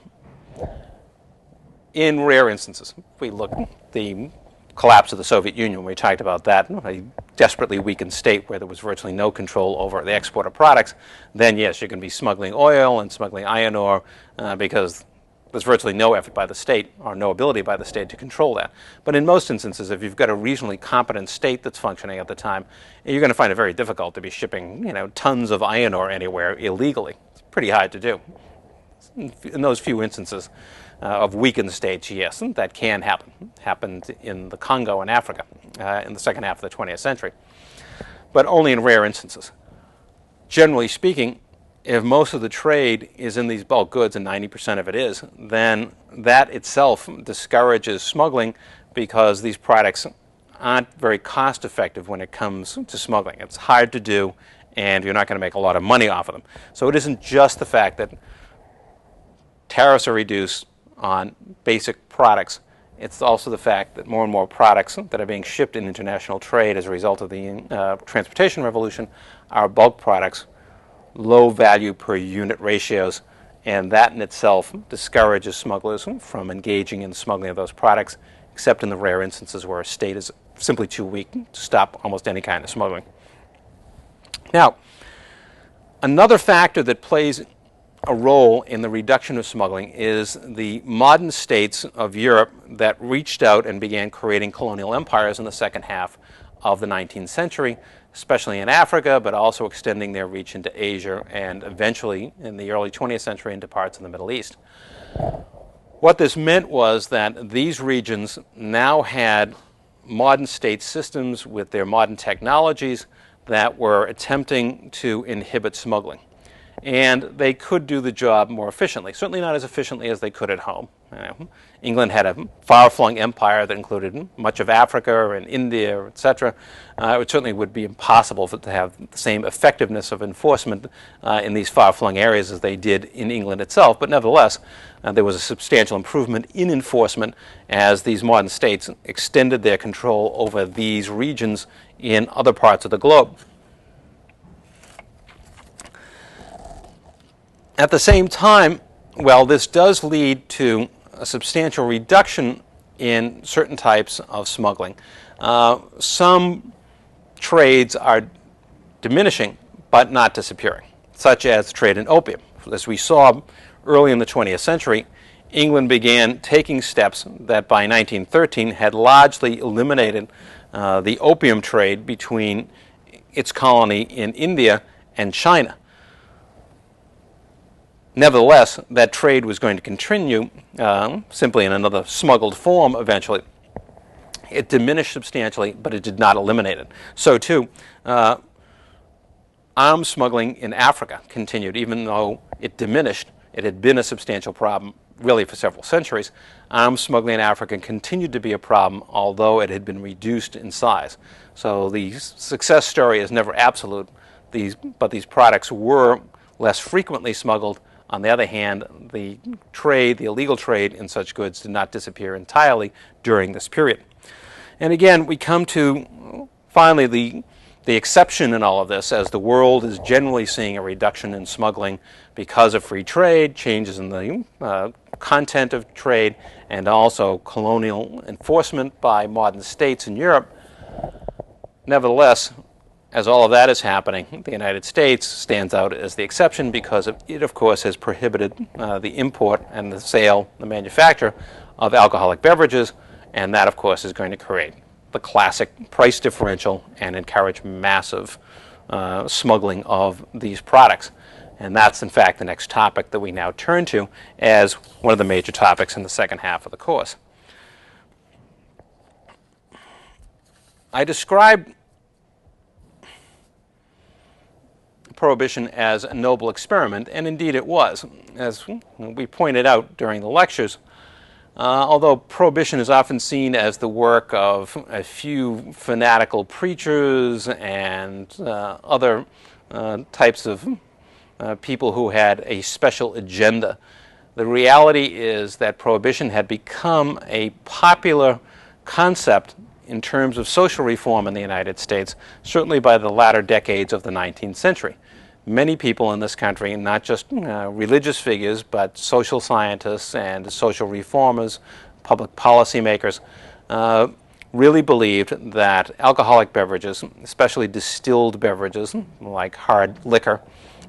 In rare instances, if we look at the collapse of the Soviet Union, we talked about that, a desperately weakened state where there was virtually no control over the export of products, then yes, you can be smuggling oil and smuggling iron ore because there's virtually no effort by the state or no ability by the state to control that. But in most instances, if you've got a reasonably competent state that's functioning at the time, you're going to find it very difficult to be shipping, tons of iron ore anywhere illegally. It's pretty hard to do. In those few instances of weakened states, yes, that can happen. Happened in the Congo in Africa in the second half of the 20th century, but only in rare instances. Generally speaking, if most of the trade is in these bulk goods, and 90% of it is, then that itself discourages smuggling because these products aren't very cost effective when it comes to smuggling. It's hard to do, and you're not going to make a lot of money off of them. So it isn't just the fact that tariffs are reduced on basic products. It's also the fact that more and more products that are being shipped in international trade as a result of the transportation revolution are bulk products, low value per unit ratios, and that in itself discourages smugglers from engaging in smuggling of those products, except in the rare instances where a state is simply too weak to stop almost any kind of smuggling. Now, another factor that plays a role in the reduction of smuggling is the modern states of Europe that reached out and began creating colonial empires in the second half of the 19th century, especially in Africa, but also extending their reach into Asia and eventually in the early 20th century into parts of the Middle East. What this meant was that these regions now had modern state systems with their modern technologies that were attempting to inhibit smuggling. And they could do the job more efficiently, certainly not as efficiently as they could at home. England had a far-flung empire that included much of Africa and India, etc. It certainly would be impossible to have the same effectiveness of enforcement in these far-flung areas as they did in England itself. But nevertheless, there was a substantial improvement in enforcement as these modern states extended their control over these regions in other parts of the globe. At the same time, well, this does lead to a substantial reduction in certain types of smuggling. Some trades are diminishing, but not disappearing, such as trade in opium. As we saw early in the 20th century, England began taking steps that by 1913 had largely eliminated the opium trade between its colony in India and China. Nevertheless, that trade was going to continue, simply in another smuggled form eventually. It diminished substantially, but it did not eliminate it. So too, arms smuggling in Africa continued, even though it diminished. It had been a substantial problem really for several centuries. Arms smuggling in Africa continued to be a problem, although it had been reduced in size. So the success story is never absolute, but these products were less frequently smuggled. On the other hand, the illegal trade in such goods did not disappear entirely during this period. And again, we come to finally the exception in all of this, as the world is generally seeing a reduction in smuggling because of free trade, changes in the content of trade, and also colonial enforcement by modern states in Europe. Nevertheless, as all of that is happening, the United States stands out as the exception because it, of course, has prohibited the import and the sale, the manufacture of alcoholic beverages, and that, of course, is going to create the classic price differential and encourage massive smuggling of these products. And that's, in fact, the next topic that we now turn to as one of the major topics in the second half of the course. I described Prohibition as a noble experiment, and indeed it was. As we pointed out during the lectures, although Prohibition is often seen as the work of a few fanatical preachers and other types of people who had a special agenda, the reality is that Prohibition had become a popular concept in terms of social reform in the United States, certainly by the latter decades of the 19th century. Many people in this country, not just religious figures, but social scientists and social reformers, public policy makers, really believed that alcoholic beverages, especially distilled beverages like hard liquor,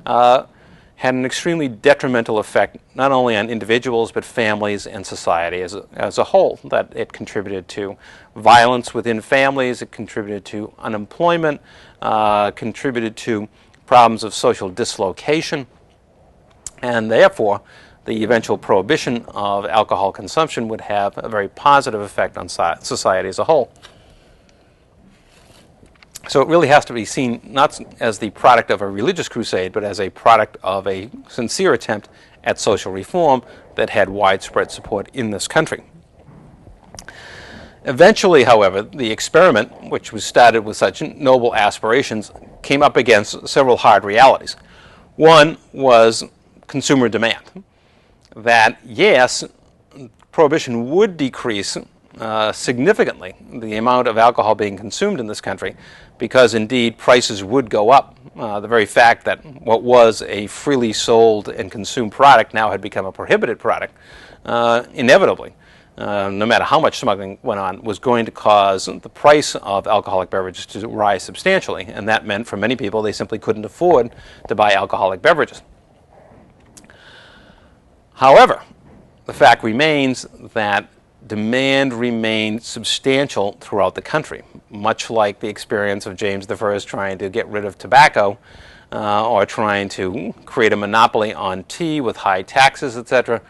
had an extremely detrimental effect not only on individuals but families and society as a whole. That it contributed to violence within families, it contributed to unemployment, contributed to problems of social dislocation, and therefore the eventual prohibition of alcohol consumption would have a very positive effect on society as a whole. So it really has to be seen not as the product of a religious crusade, but as a product of a sincere attempt at social reform that had widespread support in this country. Eventually, however, the experiment, which was started with such noble aspirations, came up against several hard realities. One was consumer demand. That, yes, Prohibition would decrease significantly the amount of alcohol being consumed in this country, because indeed prices would go up. The very fact that what was a freely sold and consumed product now had become a prohibited product, inevitably, no matter how much smuggling went on, was going to cause the price of alcoholic beverages to rise substantially, and that meant for many people they simply couldn't afford to buy alcoholic beverages. However, the fact remains that demand remained substantial throughout the country, much like the experience of James I trying to get rid of tobacco or trying to create a monopoly on tea with high taxes, etc.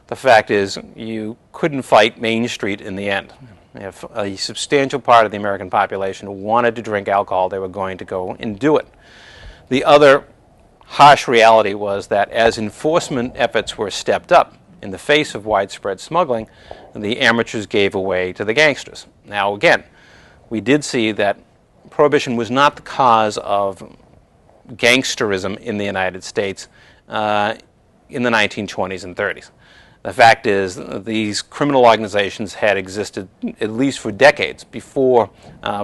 The fact is, you couldn't fight Main Street in the end. If a substantial part of the American population wanted to drink alcohol, they were going to go and do it. The other harsh reality was that as enforcement efforts were stepped up in the face of widespread smuggling, the amateurs gave way to the gangsters. Now again, we did see that Prohibition was not the cause of gangsterism in the United States in the 1920s and 30s. The fact is, these criminal organizations had existed at least for decades before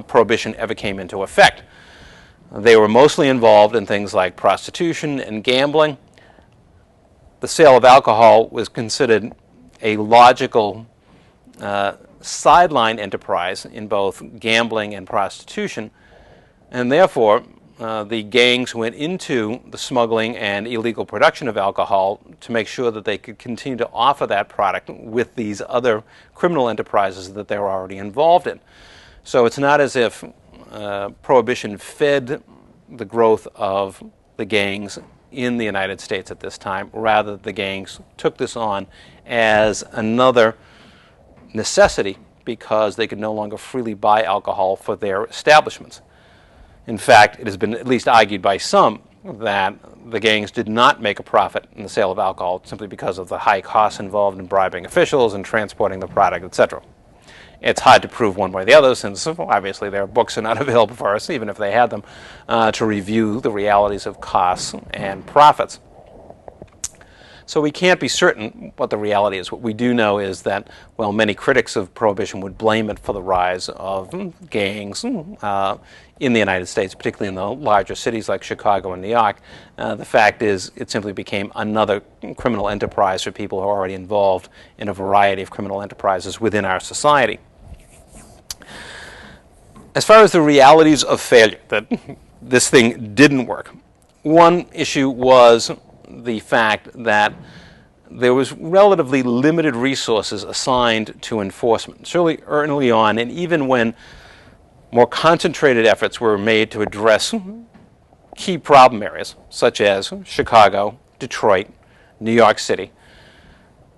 Prohibition ever came into effect. They were mostly involved in things like prostitution and gambling. The sale of alcohol was considered a logical sideline enterprise in both gambling and prostitution, and therefore the gangs went into the smuggling and illegal production of alcohol to make sure that they could continue to offer that product with these other criminal enterprises that they were already involved in. So it's not as if Prohibition fed the growth of the gangs in the United States at this time. Rather, the gangs took this on as another necessity because they could no longer freely buy alcohol for their establishments. In fact, it has been at least argued by some that the gangs did not make a profit in the sale of alcohol simply because of the high costs involved in bribing officials and transporting the product, etc. It's hard to prove one way or the other since obviously their books are not available for us, even if they had them, to review the realities of costs and profits. So we can't be certain what the reality is. What we do know is that, well, many critics of Prohibition would blame it for the rise of gangs in the United States, particularly in the larger cities like Chicago and New York. The fact is it simply became another criminal enterprise for people who are already involved in a variety of criminal enterprises within our society. As far as the realities of failure, that this thing didn't work, one issue was the fact that there was relatively limited resources assigned to enforcement. Certainly early on, and even when more concentrated efforts were made to address key problem areas, such as Chicago, Detroit, New York City,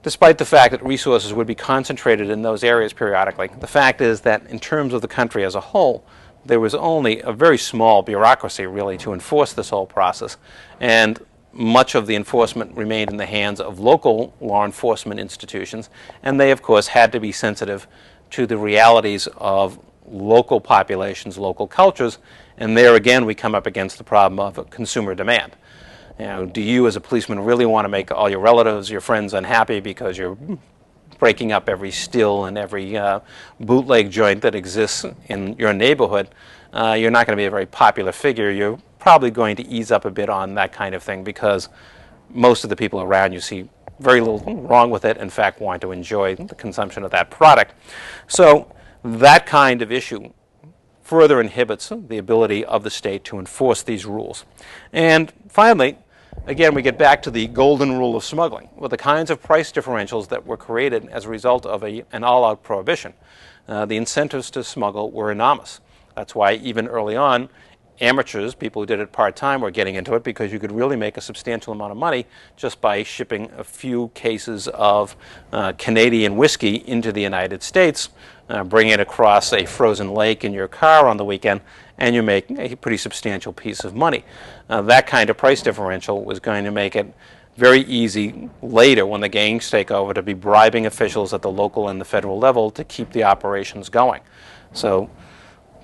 despite the fact that resources would be concentrated in those areas periodically, the fact is that in terms of the country as a whole, there was only a very small bureaucracy really to enforce this whole process, and much of the enforcement remained in the hands of local law enforcement institutions, and they of course had to be sensitive to the realities of local populations, local cultures, and there again we come up against the problem of consumer demand. You know, do you as a policeman really want to make all your relatives, your friends unhappy because you're breaking up every still and every bootleg joint that exists in your neighborhood? You're not going to be a very popular figure. You're probably going to ease up a bit on that kind of thing because most of the people around you see very little wrong with it, in fact want to enjoy the consumption of that product. So that kind of issue further inhibits the ability of the state to enforce these rules. And finally, again, we get back to the golden rule of smuggling, with the kinds of price differentials that were created as a result of an all-out prohibition. The incentives to smuggle were enormous. That's why even early on, amateurs, people who did it part-time, were getting into it because you could really make a substantial amount of money just by shipping a few cases of Canadian whiskey into the United States, bring it across a frozen lake in your car on the weekend, and you make a pretty substantial piece of money. That kind of price differential was going to make it very easy later when the gangs take over to be bribing officials at the local and the federal level to keep the operations going. So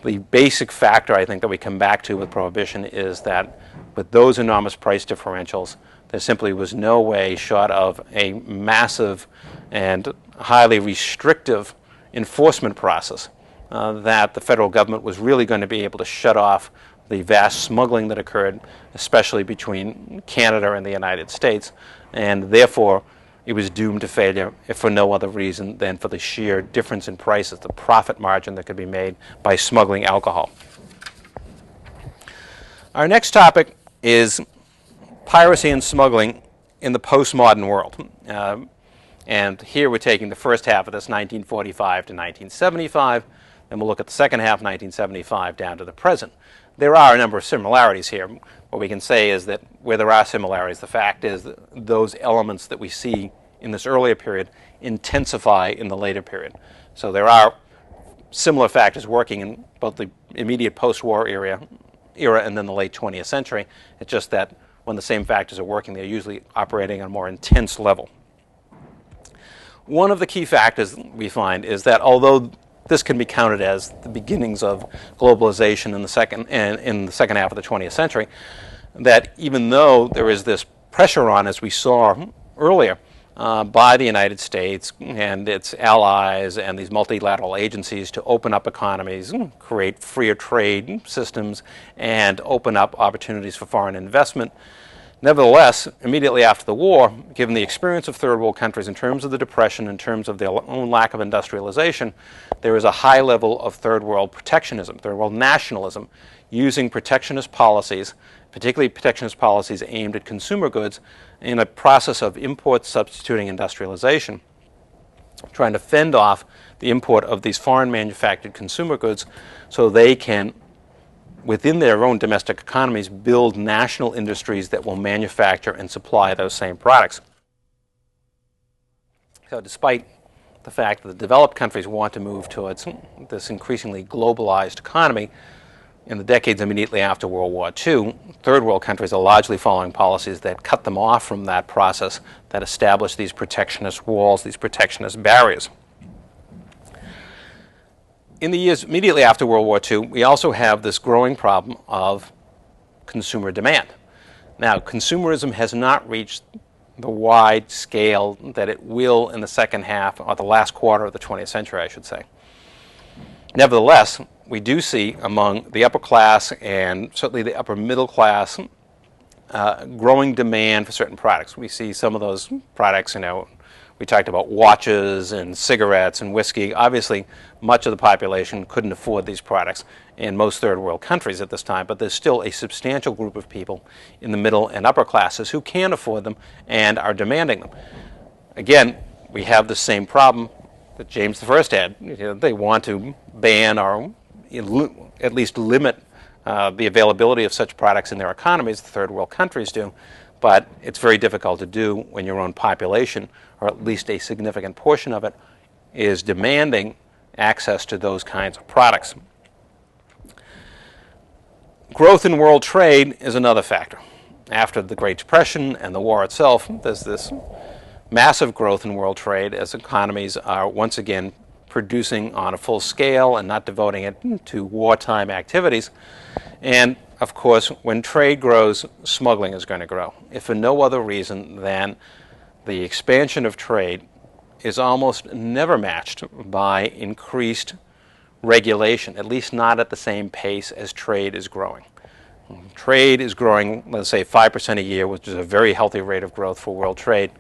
the basic factor I think that we come back to with Prohibition is that with those enormous price differentials, there simply was no way short of a massive and highly restrictive enforcement process that the federal government was really going to be able to shut off the vast smuggling that occurred, especially between Canada and the United States, and therefore it was doomed to failure if for no other reason than for the sheer difference in prices, the profit margin that could be made by smuggling alcohol. Our next topic is piracy and smuggling in the postmodern world. And here we're taking the first half of this, 1945 to 1975, and we'll look at the second half, 1975, down to the present. There are a number of similarities here. What we can say is that where there are similarities, the fact is that those elements that we see in this earlier period intensify in the later period. So there are similar factors working in both the immediate post-war era and then the late 20th century. It's just that when the same factors are working, they're usually operating on a more intense level. One of the key factors we find is that although this can be counted as the beginnings of globalization in the second half of the 20th century, that even though there is this pressure on, as we saw earlier, by the United States and its allies and these multilateral agencies to open up economies, create freer trade systems, and open up opportunities for foreign investment, Nevertheless, immediately after the war, given the experience of third world countries in terms of the Depression, in terms of their own lack of industrialization, there is a high level of third world protectionism, third world nationalism, using protectionist policies, particularly protectionist policies aimed at consumer goods, in a process of import substituting industrialization, trying to fend off the import of these foreign manufactured consumer goods so they can, within their own domestic economies, build national industries that will manufacture and supply those same products. So despite the fact that the developed countries want to move towards this increasingly globalized economy, in the decades immediately after World War II, third world countries are largely following policies that cut them off from that process, that establish these protectionist walls, these protectionist barriers. In the years immediately after World War II, we also have this growing problem of consumer demand. Now, consumerism has not reached the wide scale that it will in the second half, or the last quarter of the 20th century, I should say. Nevertheless, we do see among the upper class and certainly the upper middle class growing demand for certain products. We see some of those products, we talked about watches and cigarettes and whiskey. Obviously, much of the population couldn't afford these products in most third world countries at this time, but there's still a substantial group of people in the middle and upper classes who can afford them and are demanding them. Again, we have the same problem that James I had. They want to ban or at least limit the availability of such products in their economies, the third world countries do, but it's very difficult to do when your own population, or at least a significant portion of it, is demanding access to those kinds of products. Growth in world trade is another factor. After the Great Depression and the war itself, there's this massive growth in world trade as economies are once again producing on a full scale and not devoting it to wartime activities. And of course, when trade grows, smuggling is going to grow, if for no other reason than the expansion of trade is almost never matched by increased regulation, at least not at the same pace as trade is growing. Trade is growing, let's say, 5% a year, which is a very healthy rate of growth for world trade.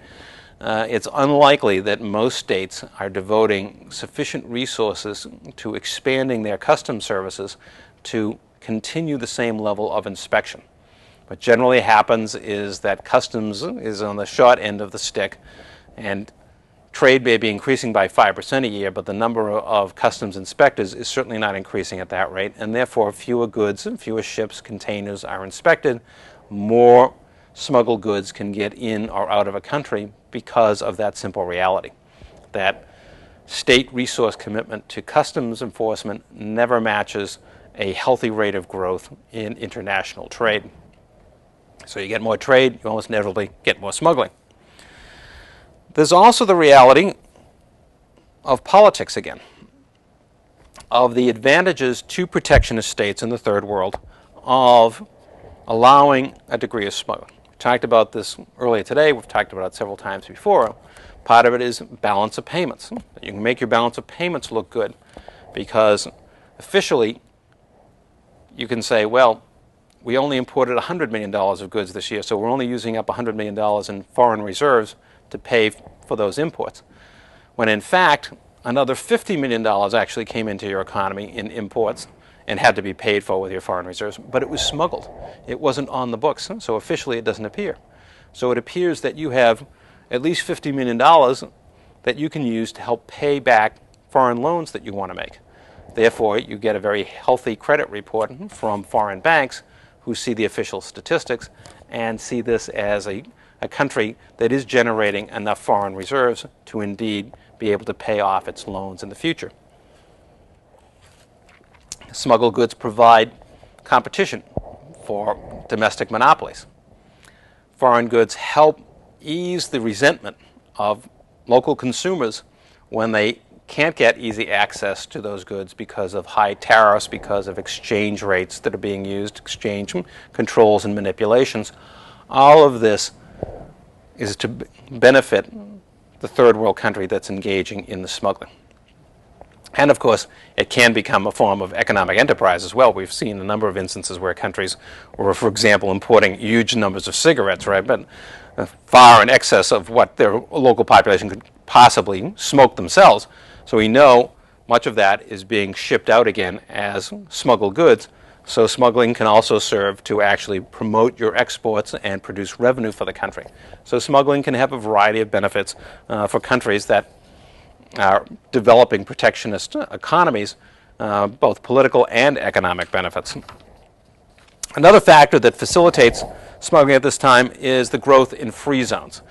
It's unlikely that most states are devoting sufficient resources to expanding their customs services to continue the same level of inspection. What generally happens is that customs is on the short end of the stick, and trade may be increasing by 5% a year, but the number of customs inspectors is certainly not increasing at that rate, and therefore fewer goods and fewer ships, containers are inspected. More smuggled goods can get in or out of a country because of that simple reality, that state resource commitment to customs enforcement never matches a healthy rate of growth in international trade. So you get more trade, you almost inevitably get more smuggling. There's also the reality of politics again, of the advantages to protectionist states in the third world of allowing a degree of smuggling. We talked about this earlier today, we've talked about it several times before. Part of it is balance of payments. You can make your balance of payments look good because officially you can say, well, we only imported $100 million of goods this year, so we're only using up $100 million in foreign reserves to pay for those imports. When in fact, another $50 million actually came into your economy in imports and had to be paid for with your foreign reserves, but it was smuggled. It wasn't on the books, so officially it doesn't appear. So it appears that you have at least $50 million that you can use to help pay back foreign loans that you want to make. Therefore, you get a very healthy credit report from foreign banks who see the official statistics and see this as a country that is generating enough foreign reserves to indeed be able to pay off its loans in the future. Smuggled goods provide competition for domestic monopolies. Foreign goods help ease the resentment of local consumers when they can't get easy access to those goods because of high tariffs, because of exchange rates that are being used, exchange controls and manipulations. All of this is to benefit the third world country that's engaging in the smuggling. And of course, it can become a form of economic enterprise as well. We've seen a number of instances where countries were, for example, importing huge numbers of cigarettes, right, but far in excess of what their local population could possibly smoke themselves. So we know much of that is being shipped out again as smuggled goods. So smuggling can also serve to actually promote your exports and produce revenue for the country. So smuggling can have a variety of benefits for countries that are developing protectionist economies, both political and economic benefits. Another factor that facilitates smuggling at this time is the growth in free zones.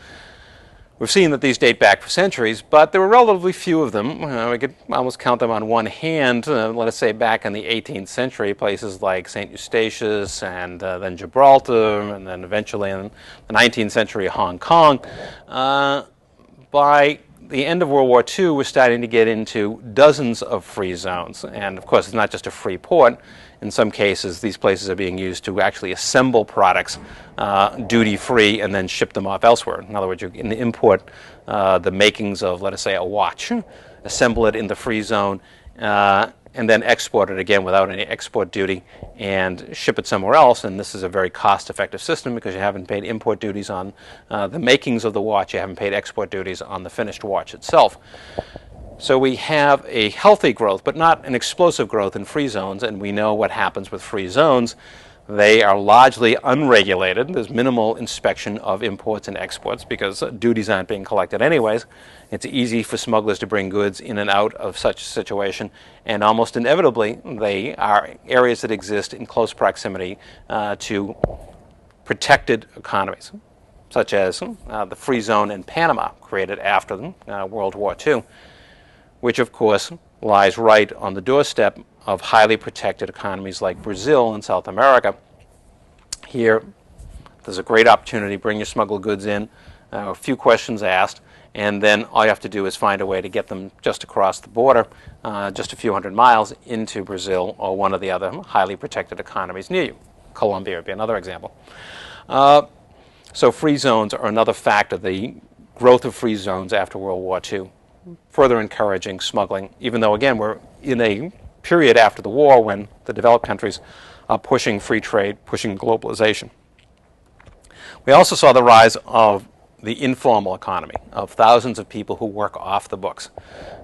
We've seen that these date back for centuries, but there were relatively few of them. We could almost count them on one hand. Let us say back in the 18th century, places like St. Eustatius and then Gibraltar, and then eventually in the 19th century, Hong Kong. By the end of World War II, we're starting to get into dozens of free zones. And of course, it's not just a free port. In some cases, these places are being used to actually assemble products duty-free and then ship them off elsewhere. In other words, you can import the makings of, let us say, a watch, assemble it in the free zone, and then export it again without any export duty and ship it somewhere else. And this is a very cost-effective system because you haven't paid import duties on the makings of the watch, you haven't paid export duties on the finished watch itself. So we have a healthy growth, but not an explosive growth in free zones, and we know what happens with free zones. They are largely unregulated. There's minimal inspection of imports and exports because duties aren't being collected anyways. It's easy for smugglers to bring goods in and out of such a situation, and almost inevitably they are areas that exist in close proximity to protected economies, such as the free zone in Panama created after World War II, which of course lies right on the doorstep of highly protected economies like Brazil and South America. Here, there's a great opportunity to bring your smuggled goods in, a few questions asked, and then all you have to do is find a way to get them just across the border, just a few hundred miles into Brazil or one of the other highly protected economies near you. Colombia would be another example. So free zones are another factor, the growth of free zones after World War II, further encouraging smuggling, even though, again, we're in a period after the war when the developed countries are pushing free trade, pushing globalization. We also saw the rise of the informal economy, of thousands of people who work off the books.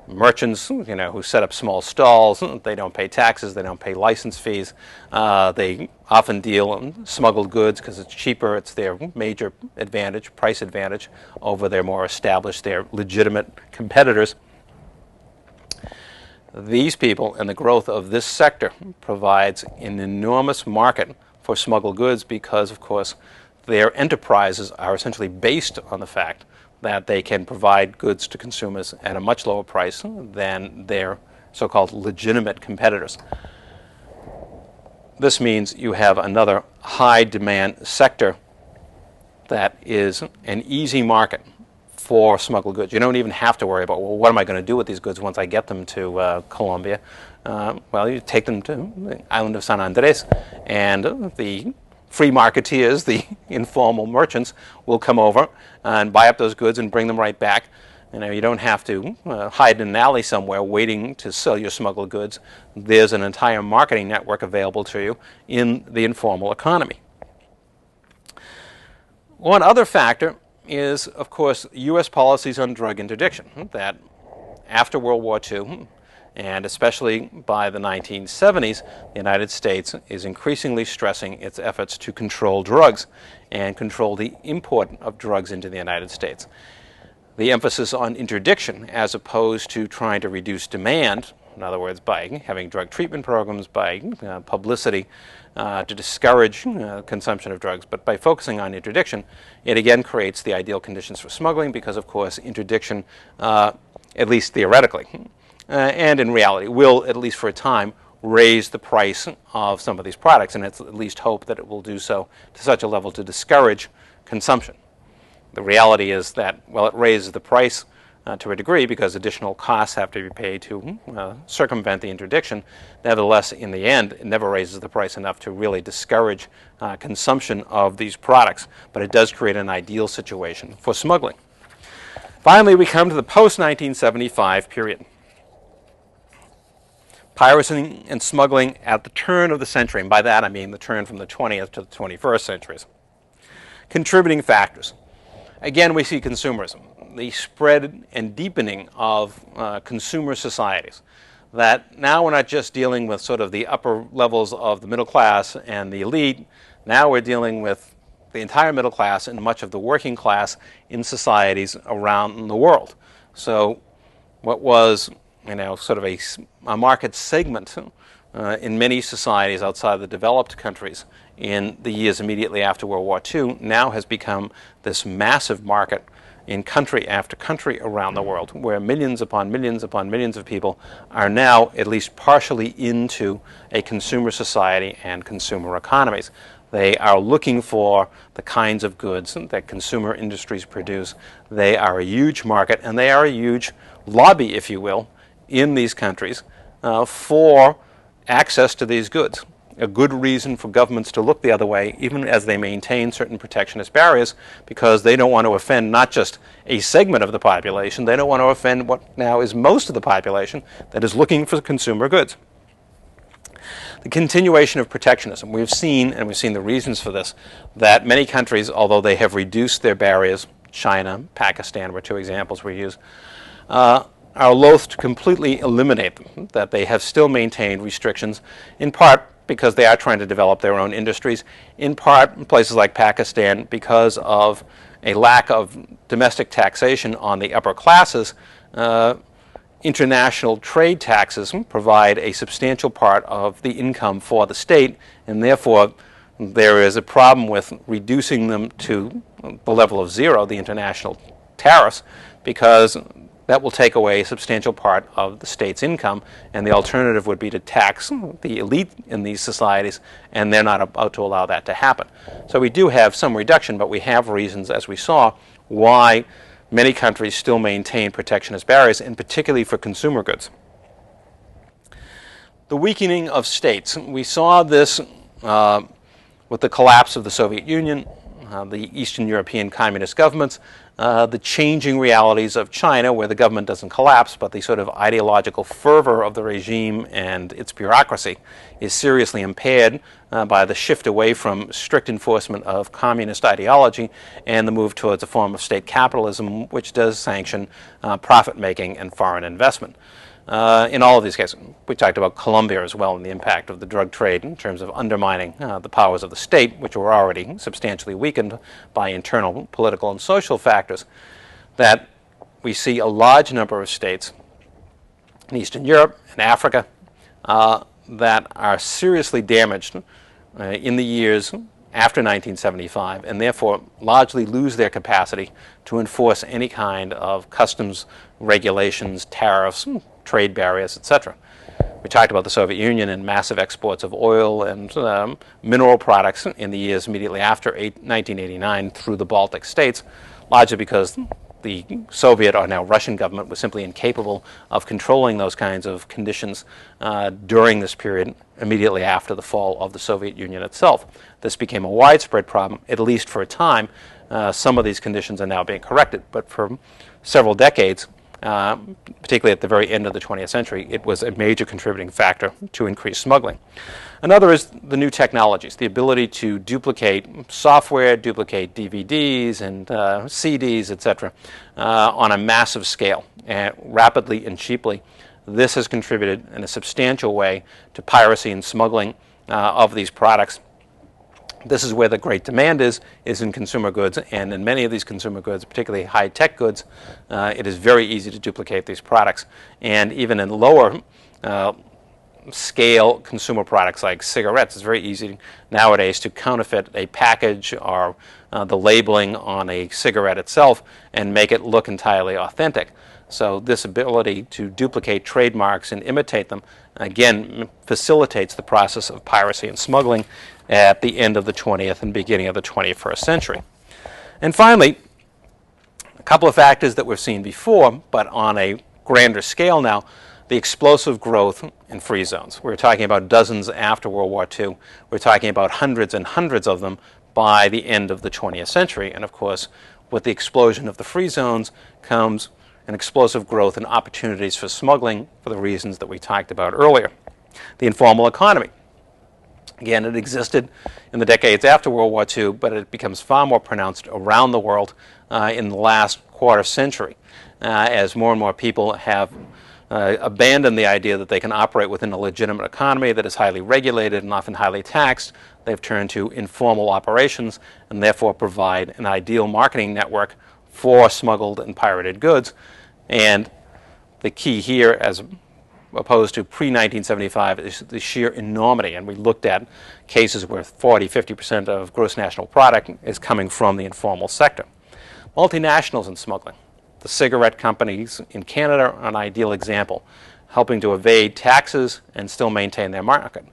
Merchants, who set up small stalls, they don't pay taxes, they don't pay license fees. They often deal in smuggled goods because it's cheaper. It's their major advantage, price advantage, over their more established, their legitimate competitors. These people and the growth of this sector provides an enormous market for smuggled goods because, of course, their enterprises are essentially based on the fact that they can provide goods to consumers at a much lower price than their so-called legitimate competitors. This means you have another high-demand sector that is an easy market for smuggled goods. You don't even have to worry about, well, what am I going to do with these goods once I get them to Colombia? Well, you take them to the island of San Andres, and the free marketeers, the informal merchants, will come over and buy up those goods and bring them right back. You don't have to hide in an alley somewhere waiting to sell your smuggled goods. There's an entire marketing network available to you in the informal economy. One other factor is, of course, U.S. policies on drug interdiction, that after World War II, and especially by the 1970s, the United States is increasingly stressing its efforts to control drugs and control the import of drugs into the United States. The emphasis on interdiction as opposed to trying to reduce demand, in other words, by having drug treatment programs, by publicity to discourage consumption of drugs, but by focusing on interdiction, it again creates the ideal conditions for smuggling because, of course, interdiction, at least theoretically, and in reality, will, at least for a time, raise the price of some of these products, and it's at least hope that it will do so to such a level to discourage consumption. The reality is that, well, it raises the price to a degree because additional costs have to be paid to circumvent the interdiction. Nevertheless, in the end, it never raises the price enough to really discourage consumption of these products, but it does create an ideal situation for smuggling. Finally, we come to the post-1975 period. piracy and smuggling at the turn of the century, and by that I mean the turn from the 20th to the 21st centuries. Contributing factors. Again, we see consumerism, the spread and deepening of consumer societies. That now we're not just dealing with sort of the upper levels of the middle class and the elite. Now we're dealing with the entire middle class and much of the working class in societies around the world. So what was, sort of a market segment in many societies outside the developed countries in the years immediately after World War II now has become this massive market in country after country around the world, where millions upon millions upon millions of people are now at least partially into a consumer society and consumer economies. They are looking for the kinds of goods that consumer industries produce. They are a huge market, and they are a huge lobby, if you will, in these countries for access to these goods. A good reason for governments to look the other way, even as they maintain certain protectionist barriers, because they don't want to offend not just a segment of the population, they don't want to offend what now is most of the population that is looking for consumer goods. The continuation of protectionism. We've seen the reasons for this, that many countries, although they have reduced their barriers, China, Pakistan were two examples we use, are loath to completely eliminate them, that they have still maintained restrictions, in part because they are trying to develop their own industries, in part in places like Pakistan because of a lack of domestic taxation on the upper classes. International trade taxes provide a substantial part of the income for the state, and therefore there is a problem with reducing them to the level of zero, the international tariffs, because that will take away a substantial part of the state's income, and the alternative would be to tax the elite in these societies, and they're not about to allow that to happen. So we do have some reduction, but we have reasons, as we saw, why many countries still maintain protectionist barriers, and particularly for consumer goods. The weakening of states. We saw this with the collapse of the Soviet Union, the Eastern European communist governments, the changing realities of China, where the government doesn't collapse, but the sort of ideological fervor of the regime and its bureaucracy is seriously impaired by the shift away from strict enforcement of communist ideology and the move towards a form of state capitalism, which does sanction profit-making and foreign investment. In all of these cases, we talked about Colombia as well and the impact of the drug trade in terms of undermining the powers of the state, which were already substantially weakened by internal political and social factors, that we see a large number of states in Eastern Europe and Africa that are seriously damaged in the years after 1975, and therefore largely lose their capacity to enforce any kind of customs regulations, tariffs, trade barriers, etc. We talked about the Soviet Union and massive exports of oil and mineral products in the years immediately after 1989 through the Baltic states, largely because the Soviet, or now Russian government, was simply incapable of controlling those kinds of conditions during this period immediately after the fall of the Soviet Union itself. This became a widespread problem, at least for a time. Some of these conditions are now being corrected, but for several decades, particularly at the very end of the 20th century, it was a major contributing factor to increased smuggling. Another is the new technologies, the ability to duplicate software, duplicate DVDs and CDs, etc., on a massive scale, rapidly and cheaply. This has contributed in a substantial way to piracy and smuggling of these products. This is where the great demand is in consumer goods, and in many of these consumer goods, particularly high-tech goods, it is very easy to duplicate these products. And even in lower scale consumer products like cigarettes, it's very easy nowadays to counterfeit a package or the labeling on a cigarette itself and make it look entirely authentic. So this ability to duplicate trademarks and imitate them, again, facilitates the process of piracy and smuggling at the end of the 20th and beginning of the 21st century. And finally, a couple of factors that we've seen before, but on a grander scale now, the explosive growth in free zones. We're talking about dozens after World War II. We're talking about hundreds and hundreds of them by the end of the 20th century. And of course, with the explosion of the free zones comes and explosive growth and opportunities for smuggling for the reasons that we talked about earlier. The informal economy. Again, it existed in the decades after World War II, but it becomes far more pronounced around the world in the last quarter century as more and more people have abandoned the idea that they can operate within a legitimate economy that is highly regulated and often highly taxed. They've turned to informal operations and therefore provide an ideal marketing network for smuggled and pirated goods. And the key here, as opposed to pre-1975, is the sheer enormity. And we looked at cases where 40–50% of gross national product is coming from the informal sector. Multinationals in smuggling. The cigarette companies in Canada are an ideal example, helping to evade taxes and still maintain their market.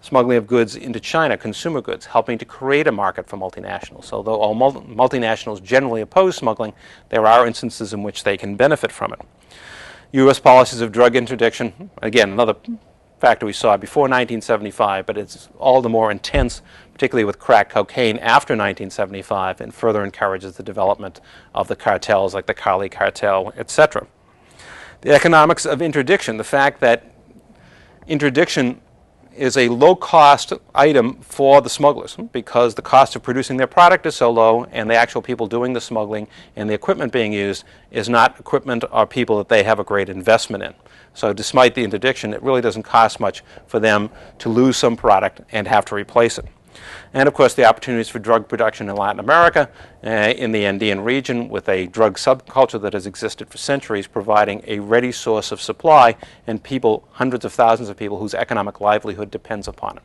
Smuggling of goods into China, consumer goods, helping to create a market for multinationals. So though all multinationals generally oppose smuggling, there are instances in which they can benefit from it. U.S. policies of drug interdiction, again, another factor we saw before 1975, but it's all the more intense, particularly with crack cocaine after 1975, and further encourages the development of the cartels like the Cali cartel, etc. The economics of interdiction, the fact that interdiction is a low-cost item for the smugglers because the cost of producing their product is so low and the actual people doing the smuggling and the equipment being used is not equipment or people that they have a great investment in. So despite the interdiction, it really doesn't cost much for them to lose some product and have to replace it. And of course the opportunities for drug production in Latin America, in the Andean region, with a drug subculture that has existed for centuries, providing a ready source of supply and people, hundreds of thousands of people whose economic livelihood depends upon it.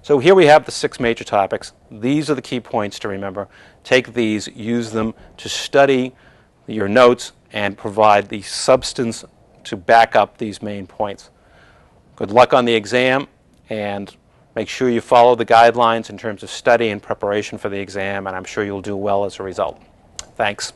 So here we have the 6 major topics. These are the key points to remember. Take these, use them to study your notes and provide the substance to back up these main points. Good luck on the exam, and make sure you follow the guidelines in terms of study and preparation for the exam, and I'm sure you'll do well as a result. Thanks.